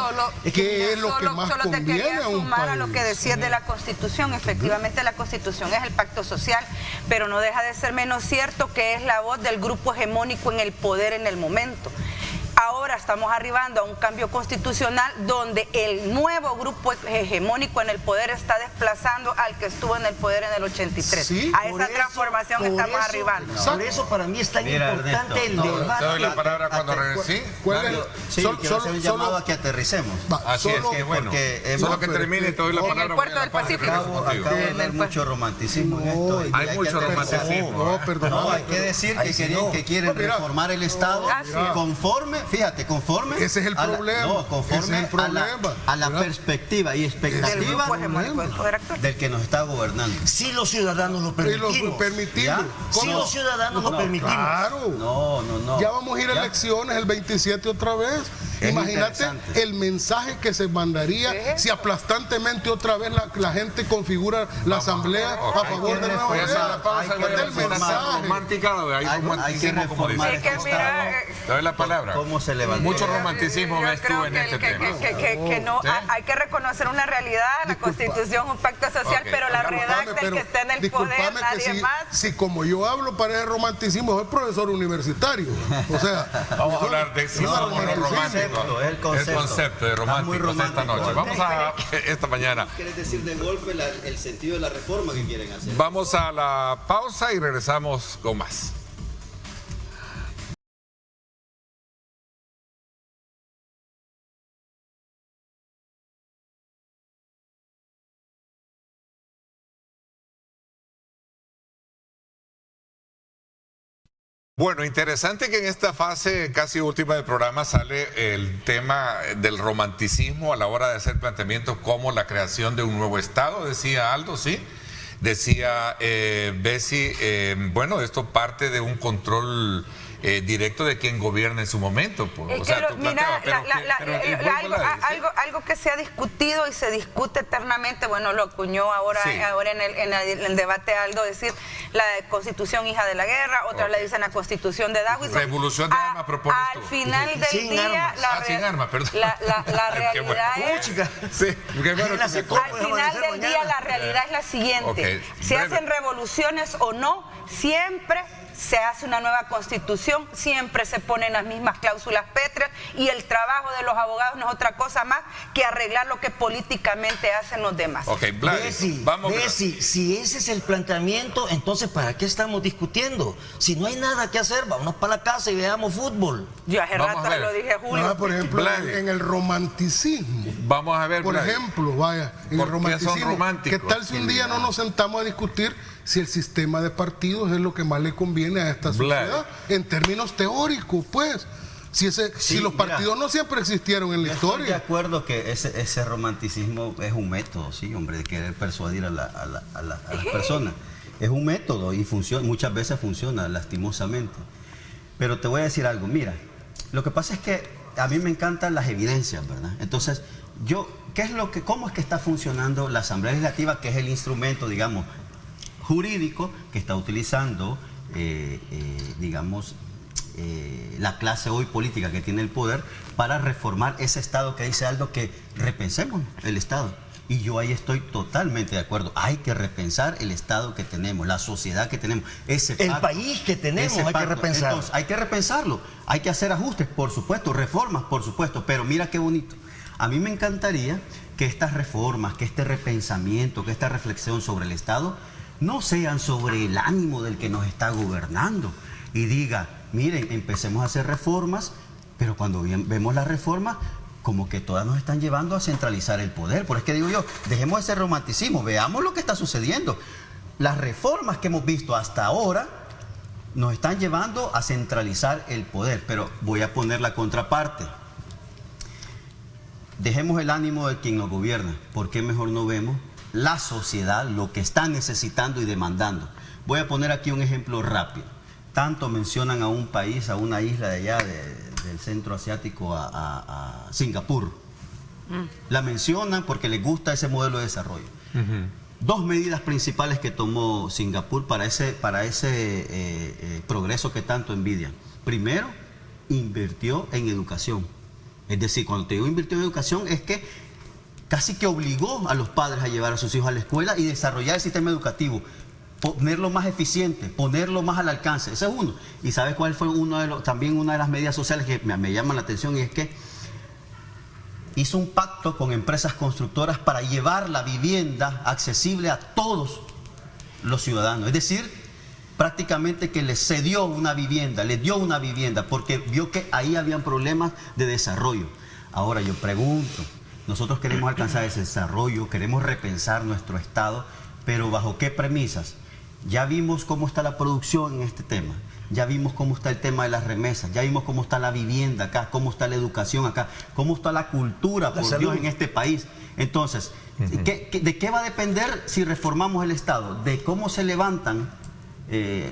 qué es lo que más conviene a un sumar país. a lo que decías de la Constitución. Efectivamente, la Constitución es el pacto social, pero no deja de ser menos cierto que es la voz del grupo hegemónico en el poder en el momento. Ahora estamos arribando a un cambio constitucional donde el nuevo grupo hegemónico en el poder está desplazando al que estuvo en el poder en el 83. Sí, a esa transformación estamos arribando. Por eso para mí es tan importante el debate. Te doy la palabra cuando regrese. Sí, quiero hacer un llamado a que aterricemos. Así es, que bueno. Solo que termine, te doy la palabra. En el puerto del Pacífico. Acabo de ver mucho romanticismo en esto. Hay mucho romanticismo. No, hay que decir que quieren reformar el Estado conforme, fíjate, conforme. Ese es el problema. Conforme a la perspectiva y expectativa del que nos está gobernando. Si los ciudadanos lo permitimos. Si los ciudadanos lo permitimos. Claro. No. Ya vamos a ir a elecciones el 27 otra vez. Imagínate el mensaje que se mandaría si aplastantemente otra vez la gente configura la asamblea a favor de nueva Hay que reformar el Estado. Te doy la palabra. ¿Cómo se levanta? Mucho romanticismo Yo ves tú creo en este tema. que no, hay que reconocer una realidad, la Constitución, un pacto social, pero la redacta el que está en el poder, nadie más. Si como yo hablo parece romanticismo, soy profesor universitario. O sea, vamos a hablar de romántico. Es el concepto de romántico esta noche. Vamos a esta mañana. ¿Quieres decir de golpe el sentido de la reforma que quieren hacer? Vamos a la pausa y regresamos con más. Bueno, interesante que en esta fase casi última del programa sale el tema del romanticismo a la hora de hacer planteamientos como la creación de un nuevo Estado, decía Aldo, ¿sí? Decía Bessie, bueno, esto parte de un control directo de quien gobierna en su momento. Pues. O sea, algo que se ha discutido y se discute eternamente, bueno, lo acuñó ahora en el debate Aldo, decir la Constitución hija de la guerra, otros le dicen la Constitución de Dawson. Revolución de armas propones tú. Al final del día, la realidad es... Al final del día la realidad es la siguiente. Se hacen revoluciones o no, siempre se hace una nueva constitución, siempre se ponen las mismas cláusulas pétreas y el trabajo de los abogados no es otra cosa más que arreglar lo que políticamente hacen los demás. Bessie, si ese es el planteamiento, entonces ¿para qué estamos discutiendo? Si no hay nada que hacer, vámonos para la casa y veamos fútbol. Yo hace rato lo dije, Julio. Por ejemplo, en el romanticismo. Vamos a ver, por ejemplo, en el romanticismo. ¿Qué tal si un día no nos sentamos a discutir si el sistema de partidos es lo que más le conviene a esta sociedad en términos teóricos, pues? Si los partidos no siempre existieron en la historia. Estoy de acuerdo que ese romanticismo es un método, sí, hombre, de querer persuadir a las personas. Es un método y muchas veces funciona, lastimosamente. Pero te voy a decir algo, mira, lo que pasa es que a mí me encantan las evidencias, ¿verdad? Entonces, ¿cómo es que está funcionando la Asamblea Legislativa, que es el instrumento, digamos, jurídico que está utilizando, la clase hoy política que tiene el poder para reformar ese Estado que dice algo que repensemos el Estado? Y yo ahí estoy totalmente de acuerdo. Hay que repensar el Estado que tenemos, la sociedad que tenemos, el país que tenemos, hay que repensarlo. Entonces, hay que repensarlo, hay que hacer ajustes, por supuesto, reformas, por supuesto, pero mira qué bonito. A mí me encantaría que estas reformas, que este repensamiento, que esta reflexión sobre el Estado no sean sobre el ánimo del que nos está gobernando y diga, miren, empecemos a hacer reformas, pero cuando vemos las reformas, como que todas nos están llevando a centralizar el poder. Por eso que digo yo, dejemos ese romanticismo, veamos lo que está sucediendo. Las reformas que hemos visto hasta ahora nos están llevando a centralizar el poder, pero voy a poner la contraparte. dejemos el ánimo de quien nos gobierna. ¿Por qué mejor no vemos la sociedad, lo que está necesitando y demandando? Voy a poner aquí un ejemplo rápido. Tanto mencionan a un país, a una isla de allá del centro asiático, a Singapur. La mencionan porque les gusta ese modelo de desarrollo. Dos medidas principales que tomó Singapur para ese progreso que tanto envidian. Primero, invirtió en educación. Es decir, cuando te digo invirtió en educación, es que casi que obligó a los padres a llevar a sus hijos a la escuela y desarrollar el sistema educativo, ponerlo más eficiente, ponerlo más al alcance. Ese es uno. ¿Y sabes cuál fue también una de las medidas sociales que me llaman la atención? Y es que hizo un pacto con empresas constructoras para llevar la vivienda accesible a todos los ciudadanos. Es decir, prácticamente que les cedió una vivienda, les dio una vivienda, porque vio que ahí habían problemas de desarrollo. Ahora yo pregunto, nosotros queremos alcanzar ese desarrollo, queremos repensar nuestro Estado, pero ¿bajo qué premisas? Ya vimos cómo está la producción en este tema, ya vimos cómo está el tema de las remesas, ya vimos cómo está la vivienda acá, cómo está la educación acá, cómo está la cultura, por Dios, en este país. Entonces, ¿de qué va a depender si reformamos el Estado? ¿De cómo se levantan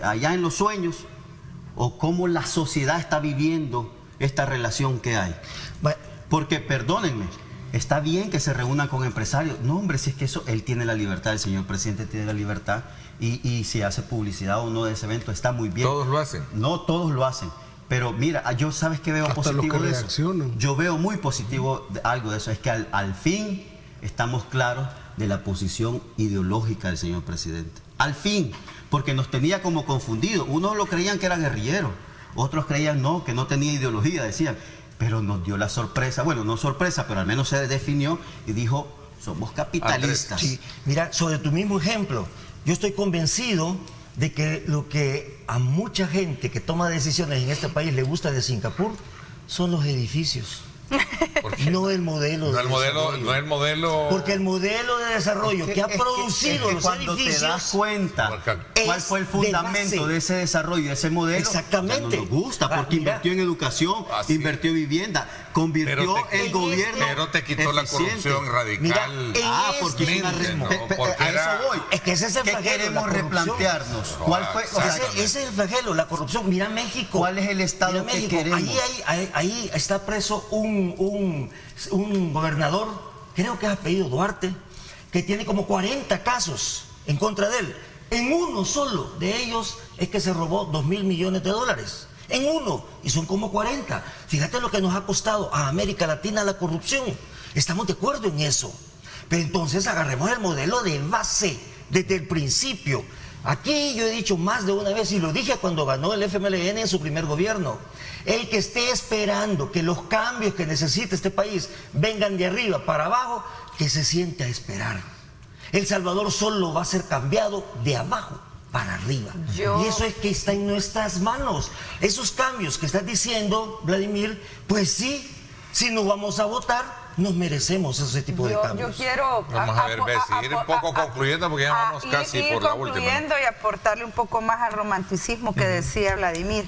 allá en los sueños o cómo la sociedad está viviendo esta relación que hay? Porque, perdónenme, está bien que se reúnan con empresarios. No, hombre, si es que eso, él tiene la libertad, el señor presidente tiene la libertad, y si hace publicidad o no de ese evento, está muy bien. ¿Todos lo hacen? No, todos lo hacen. Pero mira, yo sabes que veo positivo de eso. Yo veo muy positivo algo de eso. Es que al fin estamos claros de la posición ideológica del señor presidente. Al fin, porque nos tenía como confundidos. Unos lo creían que era guerrillero, otros creían no, que no tenía ideología, decían. Pero nos dio la sorpresa, bueno, no sorpresa, pero al menos se definió y dijo, somos capitalistas. Sí, mira, sobre tu mismo ejemplo, yo estoy convencido de que lo que a mucha gente que toma decisiones en este país le gusta de Singapur son los edificios. No el modelo. No el modelo. Porque el modelo de desarrollo que ha producido los cuando edificios. Te das cuenta cuál fue el fundamento de ese desarrollo, de ese modelo. Exactamente. Ya no nos gusta porque invirtió en educación, invirtió en vivienda, convirtió el gobierno. Pero te quitó la corrupción radical. Mira, porque a eso voy. Es que ese es el ¿Qué flagelo, queremos la corrupción. replantearnos? ¿Cuál fue? Ese es el flagelo, la corrupción. Mira México. ¿Cuál es el Estado que queremos? Ahí está preso un gobernador, creo que es apellido Duarte, que tiene como 40 casos en contra de él. En uno solo de ellos es que se robó $2.000 millones. En uno, y son como 40. Fíjate lo que nos ha costado a América Latina la corrupción. Estamos de acuerdo en eso. Pero entonces agarremos el modelo de base desde el principio. Aquí yo he dicho más de una vez, y lo dije cuando ganó el FMLN en su primer gobierno, el que esté esperando que los cambios que necesita este país vengan de arriba para abajo, que se siente a esperar. El Salvador solo va a ser cambiado de abajo para arriba. Y eso es que está en nuestras manos. Esos cambios que estás diciendo, Vladimir, pues sí, si no vamos a votar, nos merecemos ese tipo de cambios. Yo quiero... Vamos a ver, Bessie, ir un poco concluyendo porque ya vamos casi por la última. Concluyendo y aportarle un poco más al romanticismo que decía Vladimir.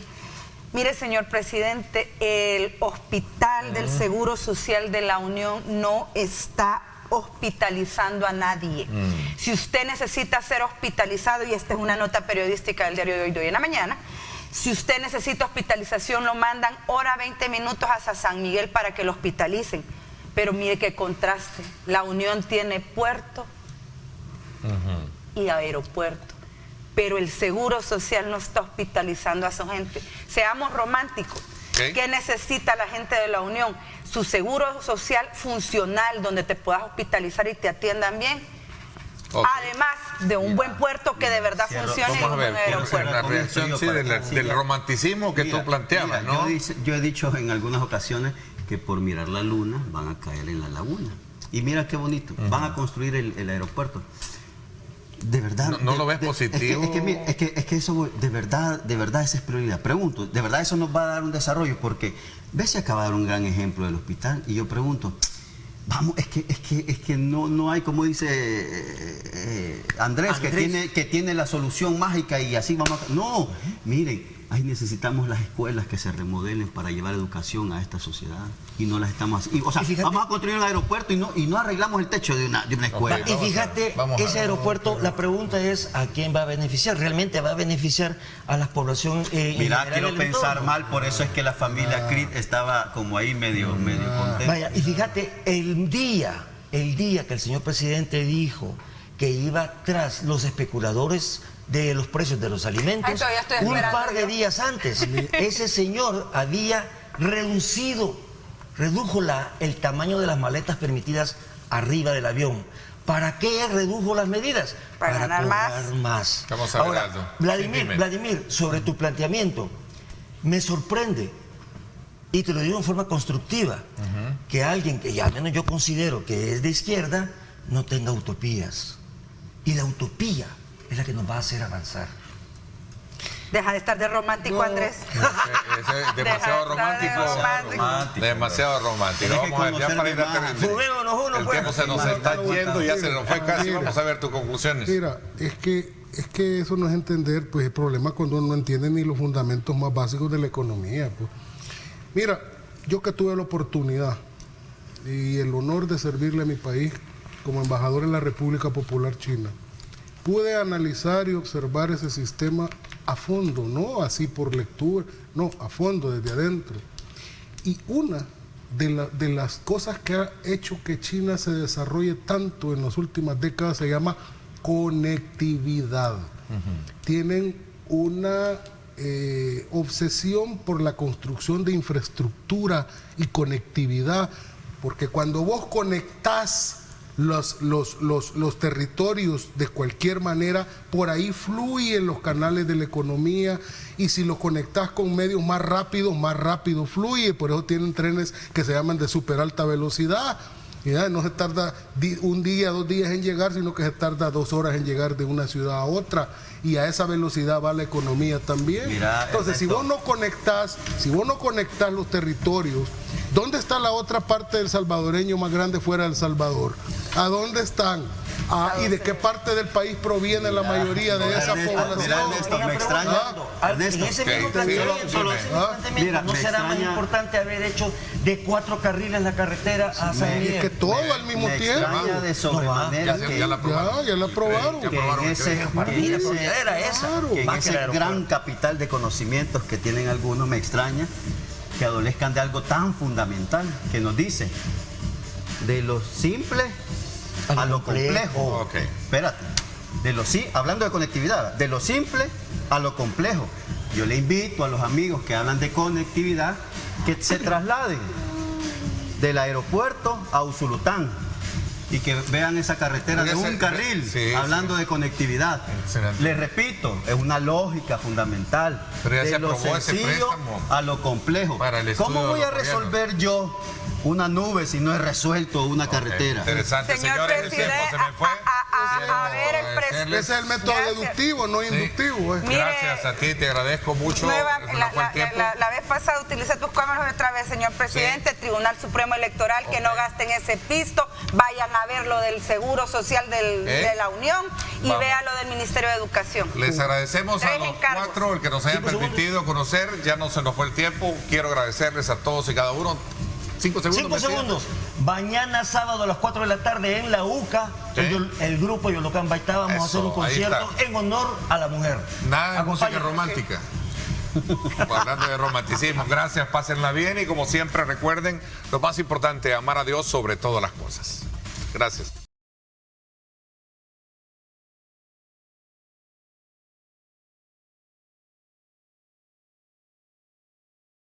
Mire, señor presidente, el Hospital del Seguro Social de la Unión no está hospitalizando a nadie. Si usted necesita ser hospitalizado, y esta es una nota periodística del diario de hoy en la mañana, si usted necesita hospitalización, lo mandan hora 20 minutos hasta San Miguel para que lo hospitalicen. Pero mire qué contraste. La Unión tiene puerto y aeropuerto, pero el Seguro Social no está hospitalizando a su gente. Seamos románticos. ¿Qué necesita la gente de la Unión? Su seguro social funcional, donde te puedas hospitalizar y te atiendan bien. Además de un buen puerto que de verdad funcione. Vamos a ver, la reacción del romanticismo que tú planteabas, ¿no? Yo he dicho en algunas ocasiones que por mirar la luna van a caer en la laguna. Y mira qué bonito, van a construir el aeropuerto. De verdad. ¿No lo ves positivo? Es que eso, de verdad esa es prioridad. Pregunto, ¿de verdad eso nos va a dar un desarrollo? Porque Bessie acaba de dar un gran ejemplo del hospital y yo pregunto, vamos, es que no hay, como dice Andrés, que tiene la solución mágica y así vamos a... No, miren, ahí necesitamos las escuelas que se remodelen para llevar educación a esta sociedad y no las estamos haciendo. O sea, fíjate, vamos a construir un aeropuerto y no arreglamos el techo de una escuela. Y fíjate, ese aeropuerto, la pregunta es ¿a quién va a beneficiar? ¿Realmente va a beneficiar a la población? Mira, quiero pensar mal, por eso es que la familia Creed estaba como ahí medio contenta. Vaya, y fíjate, el día que el señor presidente dijo que iba tras los especuladores de los precios de los alimentos, un par de días antes, ese señor había redujo el tamaño de las maletas permitidas arriba del avión. ¿Para qué redujo las medidas? Para ganar más. Vamos a ver, ahora, Aldo. Vladimir, sobre tu planteamiento, me sorprende, y te lo digo en forma constructiva, que alguien que ya al menos yo considero que es de izquierda, no tenga utopías. Y la utopía es la que nos va a hacer avanzar. Deja de estar de romántico, Andrés. Es demasiado romántico. Demasiado romántico. Vamos a ver, ya para ir a terminar. El tiempo se nos está yendo, ya se nos fue casi. Vamos a ver tus conclusiones. Mira, es que eso no es entender, pues, el problema cuando uno no entiende ni los fundamentos más básicos de la economía, pues. Mira, yo que tuve la oportunidad y el honor de servirle a mi país como embajador en la República Popular China, pude analizar y observar ese sistema a fondo, no así por lectura, no, a fondo, desde adentro. Y una de las cosas que ha hecho que China se desarrolle tanto en las últimas décadas se llama conectividad. Tienen una obsesión por la construcción de infraestructura y conectividad, porque cuando vos conectás los territorios de cualquier manera, por ahí fluyen los canales de la economía, y si los conectás con medios más rápido fluye. Por eso tienen trenes que se llaman de super alta velocidad. Ya no se tarda un día, 2 días en llegar, sino que se tarda 2 horas en llegar de una ciudad a otra, y a esa velocidad va la economía también. Mira, entonces, si vos no conectás los territorios, ¿dónde está la otra parte del salvadoreño más grande fuera del Salvador? ¿A dónde están? ¿Y de qué parte del país proviene la mayoría de esa población? Mira, Ernesto, me extraña. En ese mismo planteamiento, ¿no será más importante haber hecho de 4 carriles la carretera a San Miguel? Es que todo al mismo tiempo. Me extraña de sobremanera ya la aprobaron. Que en ese gran capital de conocimientos que tienen algunos, me extraña que adolezcan de algo tan fundamental que nos dice de lo simple a lo complejo. Okay. Espérate. Hablando de conectividad, de lo simple a lo complejo. Yo le invito a los amigos que hablan de conectividad que se trasladen del aeropuerto a Usulután y que vean esa carretera de un carril, hablando de conectividad. Excelente. Les repito, es una lógica fundamental. Pero ya de lo sencillo a lo complejo. ¿Cómo voy a resolver yo una nube si no he resuelto una carretera? Interesante, señor presidente. Se me fue. A ver, el presidente. Ese es el método deductivo, no inductivo. Gracias a ti, te agradezco mucho. La vez pasada utilicé tus cámaras otra vez, señor presidente. Tribunal Supremo Electoral, que no gasten ese pisto. Vayan a ver lo del Seguro Social de la Unión y vean lo del Ministerio de Educación. Les agradecemos a los 4 el que nos hayan permitido conocer. Ya no se nos fue el tiempo. Quiero agradecerles a todos y cada uno. 5 segundos. 5 segundos. Mañana sábado a las 4 de la tarde en la UCA, el grupo Yolocán Baitá, vamos a hacer un concierto en honor a la mujer. Nada de música romántica. Hablando de romanticismo, gracias, pásenla bien y como siempre recuerden, lo más importante, amar a Dios sobre todas las cosas. Gracias.